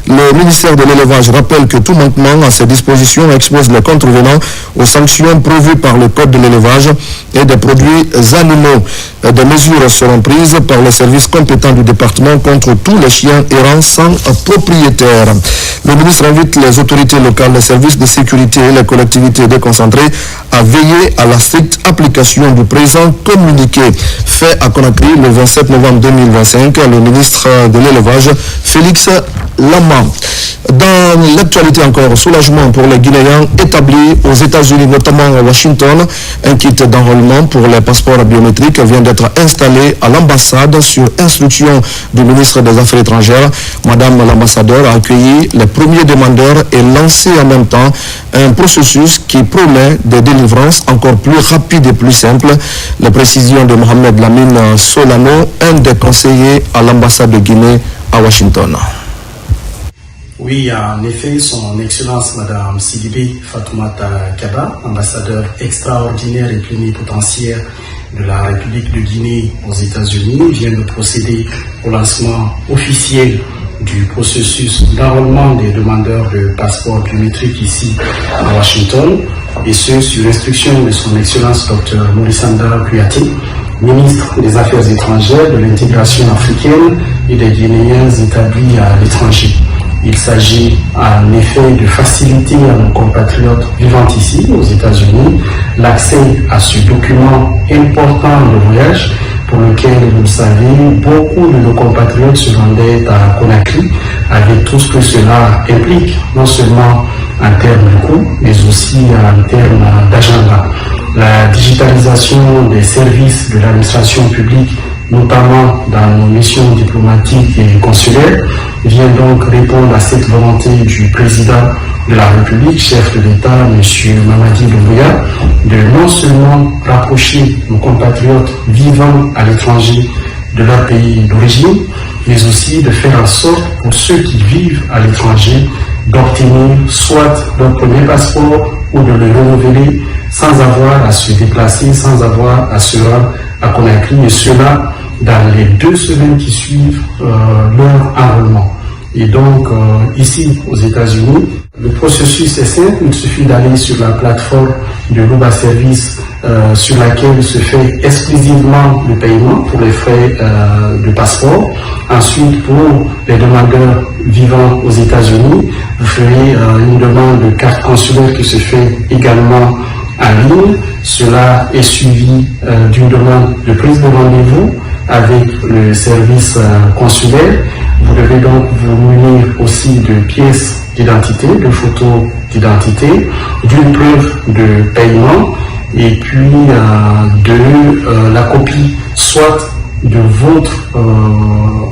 Le ministère de l'élevage rappelle que tout manquement à ces dispositions expose les contrevenants aux sanctions prévues par le Code de l'élevage et des produits animaux. Des mesures seront prises par les services compétents du département contre tous les chiens errants sans propriétaire. Le ministre invite les autorités locales, les services de sécurité et les collectivités déconcentrées à veiller à la stricte application du présent communiqué. Fait à Conakry le 27 novembre 2025, le ministre de l'élevage, Félix Lama. Dans l'actualité encore, soulagement pour les Guinéens établis aux États-Unis, notamment à Washington. Un kit d'enrôlement pour les passeports biométriques vient d'être installé à l'ambassade sur instruction du ministre des Affaires étrangères. Madame l'ambassadeur a accueilli les premiers demandeurs et lancé en même temps un processus qui promet des délivrances encore plus rapides et plus simples. Les précisions de Mohamed Lamine Solano, un des conseillers à l'ambassade de Guinée à Washington. Oui, en effet, son Excellence Madame Sidibé Fatoumata Kaba, ambassadeur extraordinaire et plénipotentiaire de la République de Guinée aux États-Unis, vient de procéder au lancement officiel du processus d'enrôlement des demandeurs de passeports biométriques ici à Washington, et ce sur instruction de son Excellence Dr Mourisanda Kouyaté, ministre des Affaires étrangères, de l'intégration africaine et des Guinéens établis à l'étranger. Il s'agit en effet de faciliter à nos compatriotes vivant ici, aux États-Unis, l'accès à ce document important de voyage pour lequel, vous le savez, beaucoup de nos compatriotes se rendaient à Conakry avec tout ce que cela implique, non seulement en termes de coût, mais aussi en termes d'agenda. La digitalisation des services de l'administration publique, notamment dans nos missions diplomatiques et consulaires, vient donc répondre à cette volonté du président de la République, chef de l'État, M. Mamadi Doumbouya, de non seulement rapprocher nos compatriotes vivant à l'étranger de leur pays d'origine, mais aussi de faire en sorte pour ceux qui vivent à l'étranger d'obtenir soit leur premier passeport ou de le renouveler sans avoir à se déplacer, sans avoir à se rendre à Conakry, et cela dans les 2 semaines qui suivent leur enrôlement. Et donc, ici, aux États-Unis, le processus est simple. Il suffit d'aller sur la plateforme de l'Uba Service sur laquelle se fait exclusivement le paiement pour les frais de passeport. Ensuite, pour les demandeurs vivant aux États-Unis, vous ferez une demande de carte consulaire qui se fait également en ligne. Cela est suivi d'une demande de prise de rendez-vous avec le service consulaire. Vous devez donc vous munir aussi de pièces d'identité, de photos d'identité, d'une preuve de paiement et puis de la copie soit de votre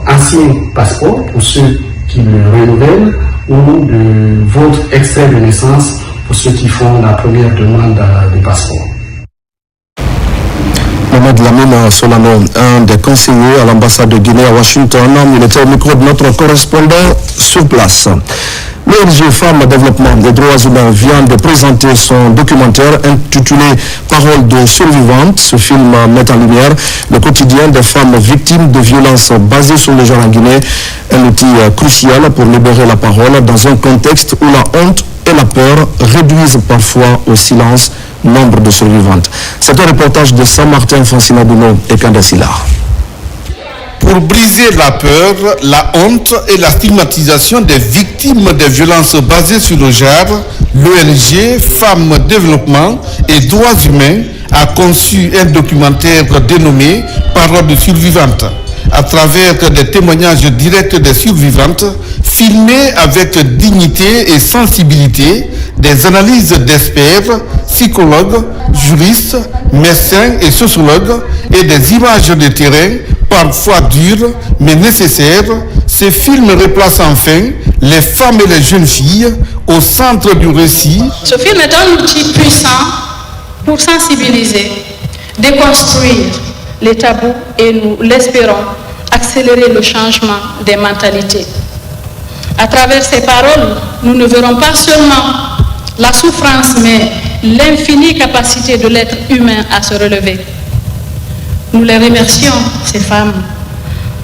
ancien passeport pour ceux qui le renouvellent ou de votre extrait de naissance pour ceux qui font la première demande de passeport. Mohamed Lamine Solano, un des conseillers à l'ambassade de Guinée à Washington, il était au micro de notre correspondant sur place. L'ONG Femmes Développement des droits humains vient de présenter son documentaire intitulé Paroles de survivantes. Ce film met en lumière le quotidien des femmes victimes de violences basées sur le genre en Guinée, un outil crucial pour libérer la parole dans un contexte où la honte et la peur réduisent parfois au silence nombre de survivantes. C'est un reportage de Saint-Martin, Francina Bouno et Kandasila. Pour briser la peur, la honte et la stigmatisation des victimes des violences basées sur le genre, l'ONG Femmes Développement et Droits Humains a conçu un documentaire dénommé Paroles de survivantes. À travers des témoignages directs des survivantes, filmés avec dignité et sensibilité, des analyses d'experts, psychologues, juristes, médecins et sociologues et des images de terrain, parfois dures mais nécessaires, ce film replace enfin les femmes et les jeunes filles au centre du récit. Ce film est un outil puissant pour sensibiliser, déconstruire les tabous et nous l'espérons accélérer le changement des mentalités. À travers ces paroles, nous ne verrons pas seulement la souffrance, mais l'infinie capacité de l'être humain à se relever. Nous les remercions, ces femmes,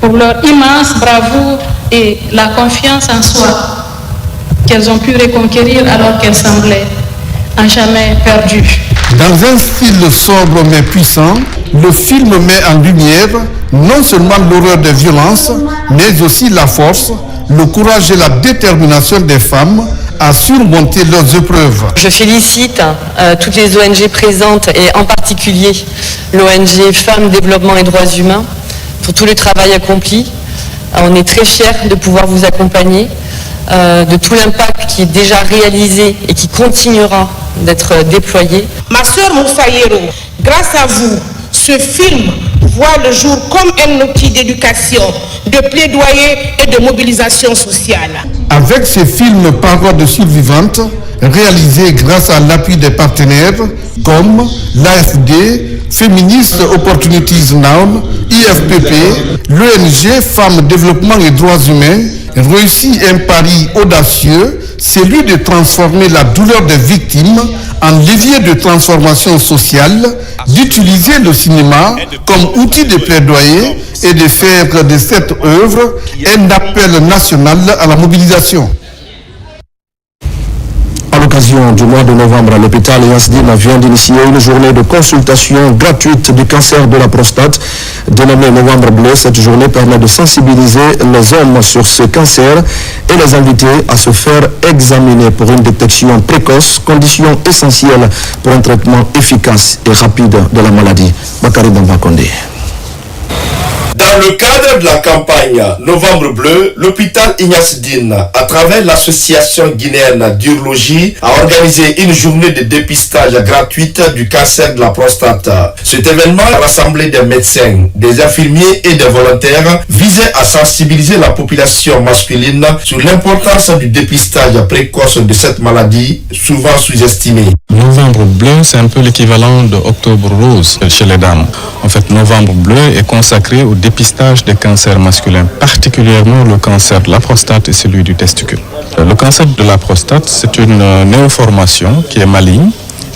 pour leur immense bravoure et la confiance en soi qu'elles ont pu reconquérir alors qu'elles semblaient à jamais perdues. Dans un style sobre mais puissant, le film met en lumière non seulement l'horreur des violences, mais aussi la force, le courage et la détermination des femmes à surmonter leurs épreuves. Je félicite toutes les ONG présentes et en particulier l'ONG Femmes, Développement et Droits Humains pour tout le travail accompli. On est très fiers de pouvoir vous accompagner, de tout l'impact qui est déjà réalisé et qui continuera d'être déployé. Ma sœur Moufayero, grâce à vous, ce film voit le jour comme un outil d'éducation, de plaidoyer et de mobilisation sociale. Avec ce film Paroles de survivantes, réalisé grâce à l'appui des partenaires comme l'AFD, Feminist Opportunities Now, IFPP, l'ONG Femmes, Développement et Droits Humains, réussit un pari audacieux, celui de transformer la douleur des victimes en levier de transformation sociale, d'utiliser le cinéma comme outil de plaidoyer et de faire de cette œuvre un appel national à la mobilisation. À l'occasion du mois de novembre, l'hôpital Yansdine vient d'initier une journée de consultation gratuite du cancer de la prostate. Dénommée Novembre Bleu, cette journée permet de sensibiliser les hommes sur ce cancer et les inviter à se faire examiner pour une détection précoce, condition essentielle pour un traitement efficace et rapide de la maladie. Bakary Bamba Kondé. Dans Dans le cadre de la campagne Novembre Bleu, l'hôpital Ignace Dine, à travers l'association guinéenne d'urologie, a organisé une journée de dépistage gratuite du cancer de la prostate. Cet événement a rassemblé des médecins, des infirmiers et des volontaires visait à sensibiliser la population masculine sur l'importance du dépistage précoce de cette maladie, souvent sous-estimée. Novembre Bleu, c'est un peu l'équivalent de Octobre Rose chez les dames. En fait, Novembre Bleu est consacré au dépistage des cancers masculins, particulièrement le cancer de la prostate et celui du testicule. Le cancer de la prostate, c'est une néoformation qui est maligne,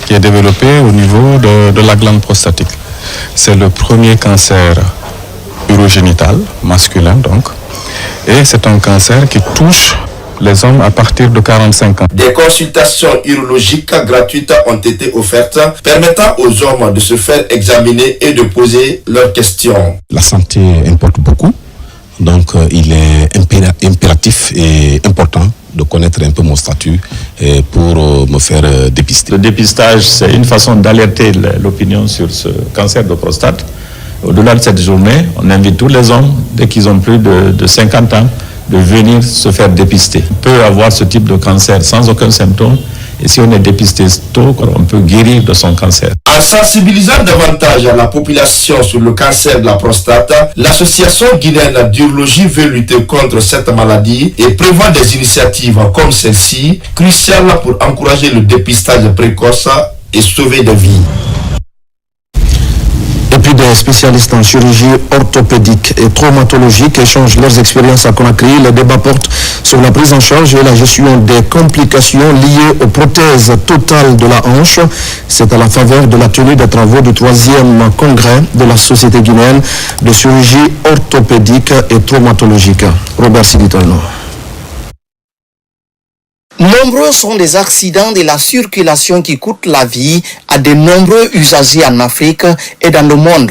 qui est développée au niveau de la glande prostatique. C'est le premier cancer urogénital, masculin donc, et c'est un cancer qui touche les hommes à partir de 45 ans. Des consultations urologiques gratuites ont été offertes, permettant aux hommes de se faire examiner et de poser leurs questions. La santé importe beaucoup, donc il est impératif et important de connaître un peu mon statut pour me faire dépister. Le dépistage, c'est une façon d'alerter l'opinion sur ce cancer de prostate. Au-delà de cette journée, on invite tous les hommes, dès qu'ils ont plus de 50 ans, de venir se faire dépister. On peut avoir ce type de cancer sans aucun symptôme, et si on est dépisté tôt, on peut guérir de son cancer. En sensibilisant davantage la population sur le cancer de la prostate, l'association guinéenne d'urologie veut lutter contre cette maladie et prévoit des initiatives comme celle-ci, cruciales pour encourager le dépistage précoce et sauver des vies. Et puis des spécialistes en chirurgie orthopédique et traumatologique échangent leurs expériences à Conakry. Le débat porte sur la prise en charge et la gestion des complications liées aux prothèses totales de la hanche. C'est à la faveur de la tenue des travaux du 3e congrès de la Société guinéenne de chirurgie orthopédique et traumatologique. Robert Siditono. Nombreux sont les accidents de la circulation qui coûtent la vie à de nombreux usagers en Afrique et dans le monde.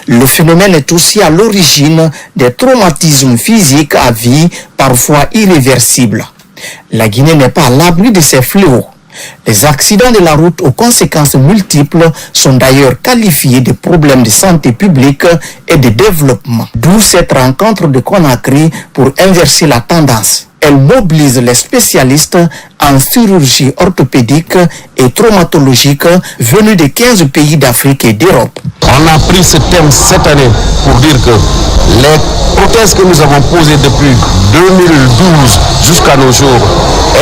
Le phénomène est aussi à l'origine des traumatismes physiques à vie, parfois irréversibles. La Guinée n'est pas à l'abri de ces fléaux. Les accidents de la route aux conséquences multiples sont d'ailleurs qualifiés de problèmes de santé publique et de développement. D'où cette rencontre de Conakry pour inverser la tendance. Elle mobilise les spécialistes en chirurgie orthopédique et traumatologique venus de 15 pays d'Afrique et d'Europe. On a pris ce thème cette année pour dire que les prothèses que nous avons posées depuis 2012 jusqu'à nos jours,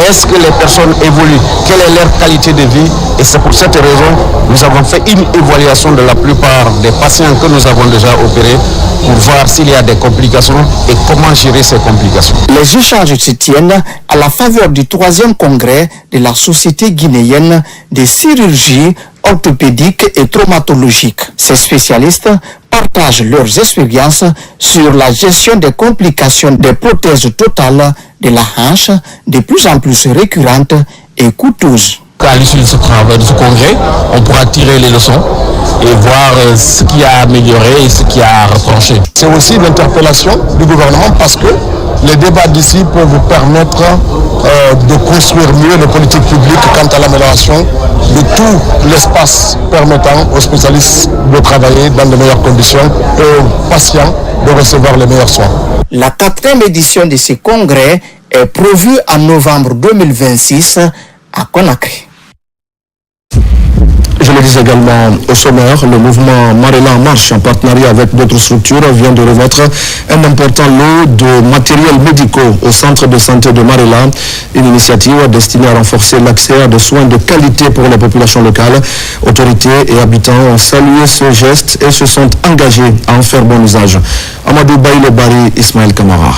est-ce que les personnes évoluent? Quelle est leur qualité de vie? Et c'est pour cette raison que nous avons fait une évaluation de la plupart des patients que nous avons déjà opérés pour voir s'il y a des complications et comment gérer ces complications. Les échanges se tiennent à la faveur du 3e congrès de la Société guinéenne de chirurgie orthopédique et traumatologique. Ces spécialistes partagent leurs expériences sur la gestion des complications des prothèses totales de la hanche, de plus en plus récurrentes et coûteuses. À l'issue de ce travail, de ce congrès, on pourra tirer les leçons et voir ce qui a amélioré et ce qui a retranché. C'est aussi l'interpellation du gouvernement parce que les débats d'ici peuvent vous permettre de construire mieux les politiques publiques quant à l'amélioration de tout l'espace permettant aux spécialistes de travailler dans de meilleures conditions et aux patients de recevoir les meilleurs soins. La 4e édition de ce congrès est prévue en novembre 2026 à Conakry. Je le dis également au sommaire, le mouvement Marela en marche en partenariat avec d'autres structures vient de remettre un important lot de matériels médicaux au centre de santé de Marela, une initiative destinée à renforcer l'accès à des soins de qualité pour les populations locales. Autorités et habitants ont salué ce geste et se sont engagés à en faire bon usage. Amadou Baïle Bari, Ismaël Kamara.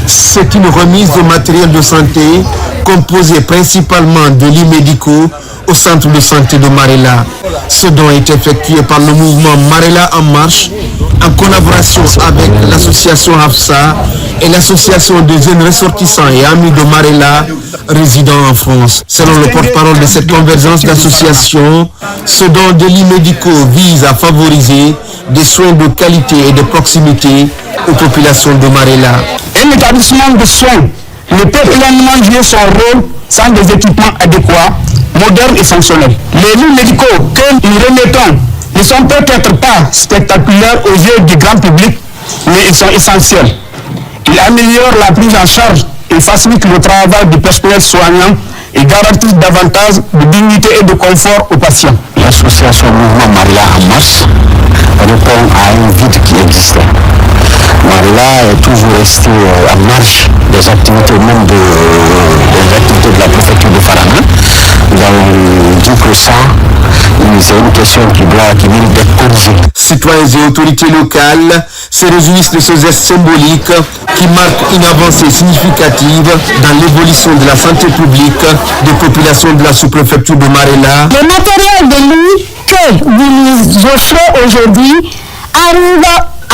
C'est une remise de matériel de santé composé principalement de lits médicaux au centre de santé de Marela. Ce don est effectué par le mouvement Marela en marche en collaboration avec l'association AFSA et l'association des jeunes ressortissants et amis de Marela résidant en France. Selon le porte-parole de cette convergence d'associations, ce don de lits médicaux vise à favoriser des soins de qualité et de proximité aux populations de Marela. Un établissement de soins ne peut pleinement jouer son rôle sans des équipements adéquats, modernes et fonctionnels. Les lits médicaux que nous remettons ne sont peut-être pas spectaculaires aux yeux du grand public, mais ils sont essentiels. Ils améliorent la prise en charge et facilitent le travail du personnel soignant et garantissent davantage de dignité et de confort aux patients. L'association Mouvement Marla en marche répond à un vide qui existait. Marla est toujours resté en marche des activités, même des activités de la préfecture de Farana. Nous avons dit que ça, c'est une question qui mérite d'être corrigée. Citoyens et autorités locales se réjouissent de ce geste symbolique qui marque une avancée significative dans l'évolution de la santé publique des populations de la sous-préfecture de Marella. Le matériel de nuit que vous nous offrez aujourd'hui arrive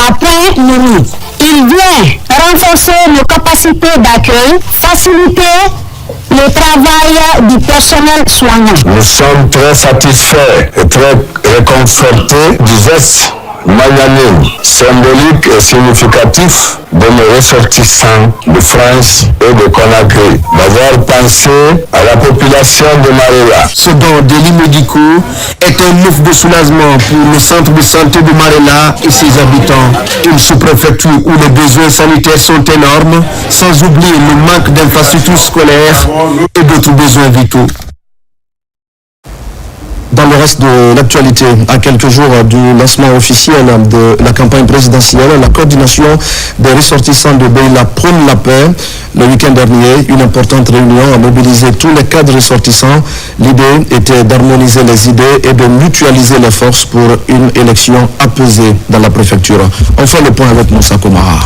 après minuit. Il vient renforcer nos capacités d'accueil, faciliter le travail du personnel soignant. Nous sommes très satisfaits et très réconfortés du geste magnanime, symbolique et significatif de nos ressortissants de France et de Conakry d'avoir pensé à la population de Marella. Ce don de lits médicaux est un ouf de soulagement pour le centre de santé de Marella et ses habitants. Une sous-préfecture où les besoins sanitaires sont énormes, sans oublier le manque d'infrastructures scolaires et d'autres besoins vitaux. Dans le reste de l'actualité, à quelques jours du lancement officiel de la campagne présidentielle, la coordination des ressortissants de Beila prône la paix. Le week-end dernier, une importante réunion a mobilisé tous les cadres ressortissants. L'idée était d'harmoniser les idées et de mutualiser les forces pour une élection apaisée dans la préfecture. On fait le point avec Moussa Komara.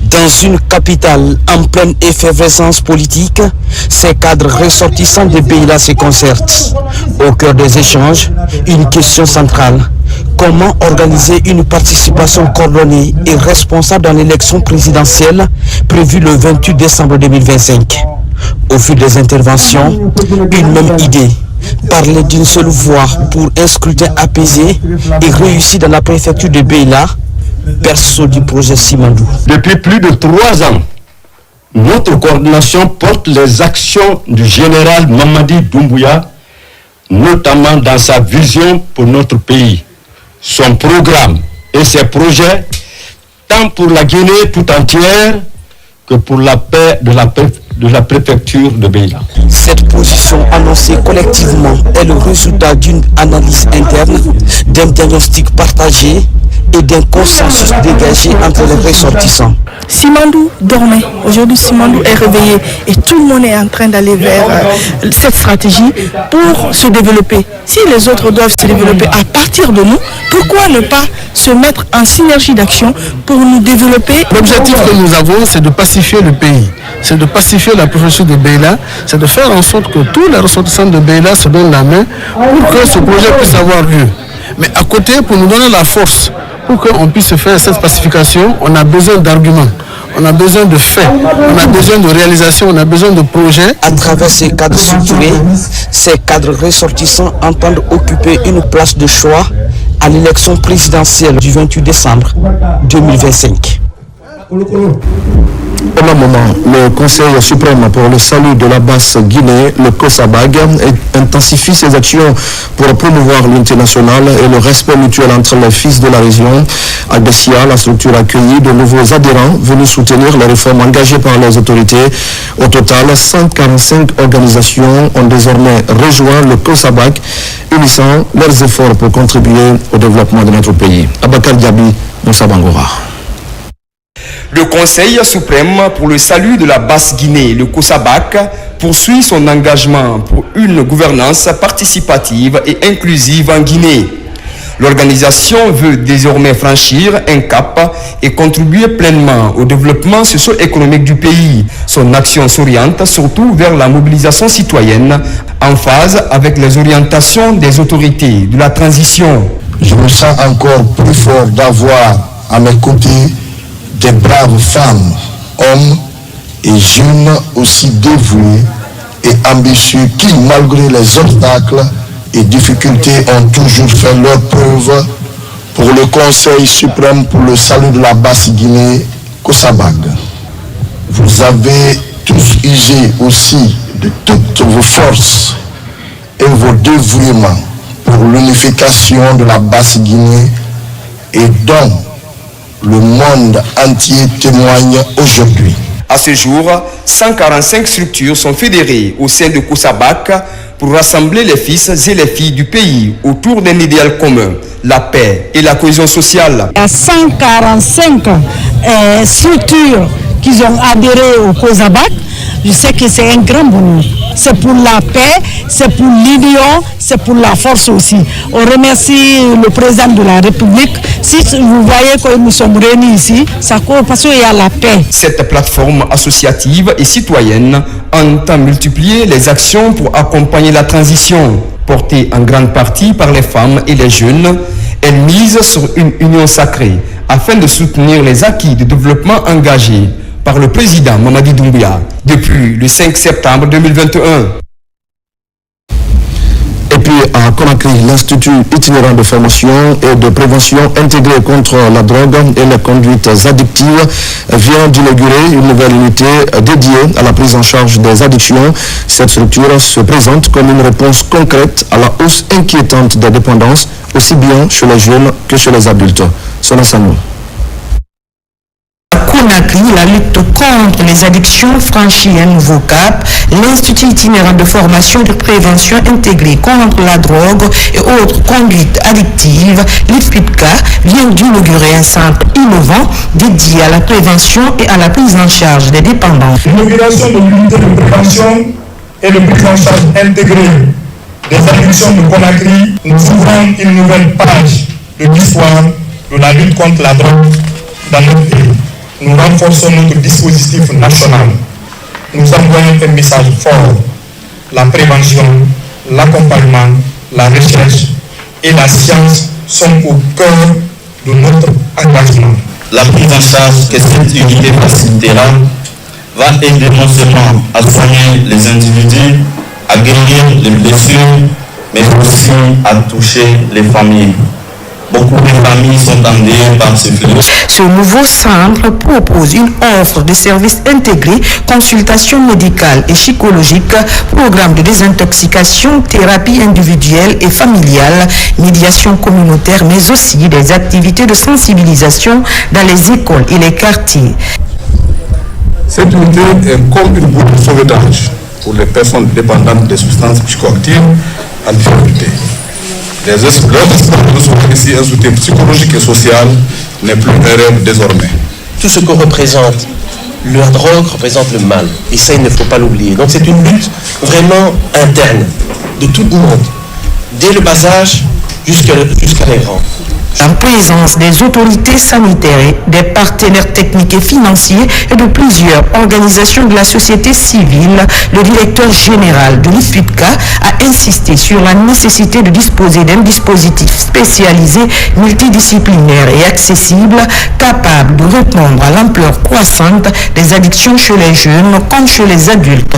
Dans une capitale en pleine effervescence politique, ces cadres ressortissants de Beila se concertent. Au cœur des échanges, une question centrale. Comment organiser une participation coordonnée et responsable dans l'élection présidentielle prévue le 28 décembre 2025 ? Au fil des interventions, une même idée. Parler d'une seule voix pour un scrutin apaisé et réussi dans la préfecture de Beila, berceau du projet Simandou. Depuis plus de 3 ans, notre coordination porte les actions du général Mamadi Doumbouya, notamment dans sa vision pour notre pays, son programme et ses projets, tant pour la Guinée tout entière que pour la paix de la préfecture de Beila. Cette position annoncée collectivement est le résultat d'une analyse interne, d'un diagnostic partagé et d'un consensus dégagé entre les ressortissants. Simandou dormait. Aujourd'hui, Simandou est réveillé et tout le monde est en train d'aller vers cette stratégie pour se développer. Si les autres doivent se développer à partir de nous, pourquoi ne pas se mettre en synergie d'action pour nous développer? L'objectif que nous avons, c'est de pacifier le pays, c'est de pacifier la préfecture de Beila, c'est de faire en sorte que tous les ressortissants de Beila se donnent la main pour que ce projet puisse avoir lieu. Mais à côté, pour nous donner la force, pour qu'on puisse faire cette pacification, on a besoin d'arguments, on a besoin de faits, on a besoin de réalisations, on a besoin de projets. À travers ces cadres structurés, ces cadres ressortissants entendent occuper une place de choix à l'élection présidentielle du 28 décembre 2025. Au même moment, le Conseil suprême pour le salut de la Basse-Guinée, le COSABAG, intensifie ses actions pour promouvoir l'unité nationale et le respect mutuel entre les fils de la région. À Bessia, la structure accueillit de nouveaux adhérents venus soutenir les réformes engagées par les autorités. Au total, 145 organisations ont désormais rejoint le COSABAG, unissant leurs efforts pour contribuer au développement de notre pays. Abakar Diaby, Moussa Bangora. Le Conseil suprême pour le salut de la Basse-Guinée, le COSABAC, poursuit son engagement pour une gouvernance participative et inclusive en Guinée. L'organisation veut désormais franchir un cap et contribuer pleinement au développement socio-économique du pays. Son action s'oriente surtout vers la mobilisation citoyenne en phase avec les orientations des autorités de la transition. Je me sens encore plus fort d'avoir à mes côtés des braves femmes, hommes et jeunes aussi dévoués et ambitieux qui, malgré les obstacles et difficultés, ont toujours fait leur preuve pour le Conseil suprême pour le salut de la Basse-Guinée, COSABAG. Vous avez tous usé aussi de toutes vos forces et vos dévouements pour pour l'unification de la Basse-Guinée et dont le monde entier témoigne aujourd'hui. À ce jour, 145 structures sont fédérées au sein de COSABAC pour rassembler les fils et les filles du pays autour d'un idéal commun, la paix et la cohésion sociale. Il y a 145 structures qui ont adhéré au COSABAC. Je sais que c'est un grand bonheur. C'est pour la paix, c'est pour l'union, c'est pour la force aussi. On remercie le président de la République. Si vous voyez que nous sommes réunis ici, c'est parce qu'il y a la paix. Cette plateforme associative et citoyenne entend multiplier les actions pour accompagner la transition. Portée en grande partie par les femmes et les jeunes, elle mise sur une union sacrée afin de soutenir les acquis de développement engagés par le président Mamadi Doumbouya depuis le 5 septembre 2021. Et puis à Conakry, l'Institut itinérant de formation et de prévention intégré contre la drogue et les conduites addictives vient d'inaugurer une nouvelle unité dédiée à la prise en charge des addictions. Cette structure se présente comme une réponse concrète à la hausse inquiétante des dépendances, aussi bien chez les jeunes que chez les adultes. Sona Sanou. Conakry, la lutte contre les addictions franchit un nouveau cap. L'Institut itinérant de formation et de prévention intégré contre la drogue et autres conduites addictives, l'IFPIPCA, vient d'inaugurer un centre innovant dédié à la prévention et à la prise en charge des dépendants. L'inauguration de l'unité de prévention et de prise en charge intégrée des addictions de Conakry nous ouvrant une nouvelle page de l'histoire de la lutte contre la drogue dans notre pays. Nous renforçons notre dispositif national. Nous envoyons un message fort. La prévention, l'accompagnement, la recherche et la science sont au cœur de notre engagement. La prise en charge que cette unité facilitera va aider non seulement à soigner les individus, à guérir les blessures, mais aussi à toucher les familles. Beaucoup de familles sont endeuillées par ce fléau. Ce nouveau centre propose une offre de services intégrés, consultation médicale et psychologique, programme de désintoxication, thérapie individuelle et familiale, médiation communautaire, mais aussi des activités de sensibilisation dans les écoles et les quartiers. Cette unité est comme une bouée de sauvetage pour les personnes dépendantes des substances psychoactives en difficulté. Leur espoir de recevoir ici un soutien psychologique et social n'est plus un rêve désormais. Tout ce que représente la drogue représente le mal. Et ça, il ne faut pas l'oublier. Donc c'est une lutte vraiment interne de tout le monde, dès le bas âge jusqu'à les grands. En présence des autorités sanitaires, des partenaires techniques et financiers et de plusieurs organisations de la société civile, le directeur général de l'IFPIPCA a insisté sur la nécessité de disposer d'un dispositif spécialisé, multidisciplinaire et accessible, capable de répondre à l'ampleur croissante des addictions chez les jeunes comme chez les adultes.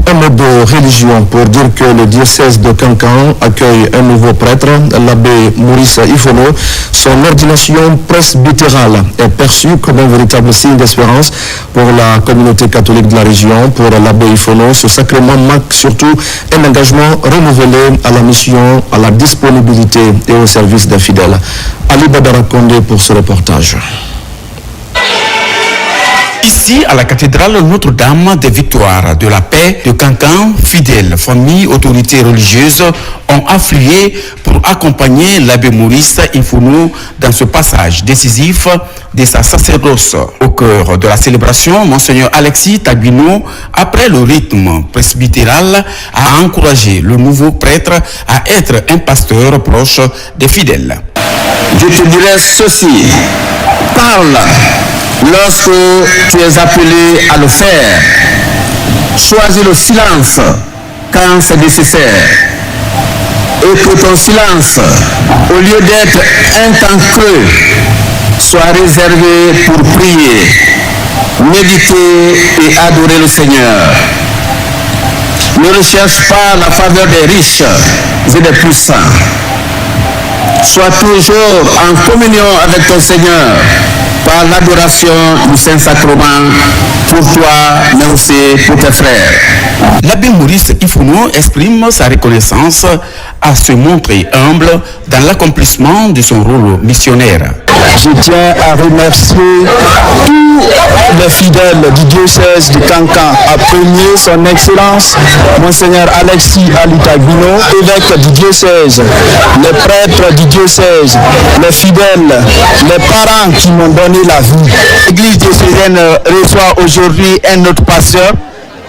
Un mot de religion pour dire que le diocèse de Kankan accueille un nouveau prêtre, l'abbé Maurice Ifono. Son ordination presbytérale est perçue comme un véritable signe d'espérance pour la communauté catholique de la région. Pour l'abbé Ifono, ce sacrement marque surtout un engagement renouvelé à la mission, à la disponibilité et au service des fidèles. Ali Badara Kondé pour ce reportage. Ici, à la cathédrale Notre-Dame des Victoires de la Paix de Kankan, fidèles, familles, autorités religieuses ont afflué pour accompagner l'abbé Maurice Ifono dans ce passage décisif de sa sacerdoce. Au cœur de la célébration, Monseigneur Alexis Taguino, après le rythme presbytéral, a encouragé le nouveau prêtre à être un pasteur proche des fidèles. Je te dirai ceci, parle lorsque tu es appelé à le faire. Choisis le silence quand c'est nécessaire. Et que ton silence, au lieu d'être un temps creux, soit réservé pour prier, méditer et adorer le Seigneur. Ne recherche pas la faveur des riches et des puissants. Sois toujours en communion avec ton Seigneur par l'adoration du Saint-Sacrement pour toi, mais aussi pour tes frères. L'abbé Maurice Ifounou exprime sa reconnaissance à se montrer humble dans l'accomplissement de son rôle missionnaire. Je tiens à remercier tous les fidèles du diocèse de Kankan, à premier son Excellence, Monseigneur Alexis Alitagbino, évêque du diocèse, les prêtres du diocèse, les fidèles, les parents qui m'ont donné la vie. L'Église diocésaine reçoit aujourd'hui un autre pasteur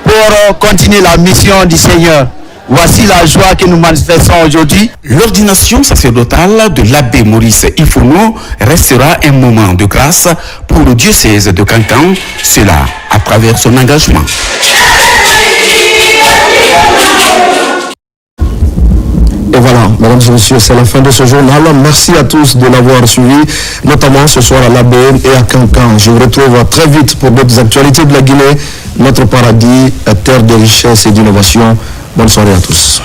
pour continuer la mission du Seigneur. Voici la joie que nous manifestons aujourd'hui. L'ordination sacerdotale de l'abbé Maurice Ifounou restera un moment de grâce pour le diocèse de Kankan, cela à travers son engagement. Et voilà, mesdames et messieurs, c'est la fin de ce journal. Merci à tous de l'avoir suivi, notamment ce soir à l'ABN et à Kankan. Je vous retrouve très vite pour d'autres actualités de la Guinée, notre paradis, terre de richesse et d'innovation. Bonne soirée à tous.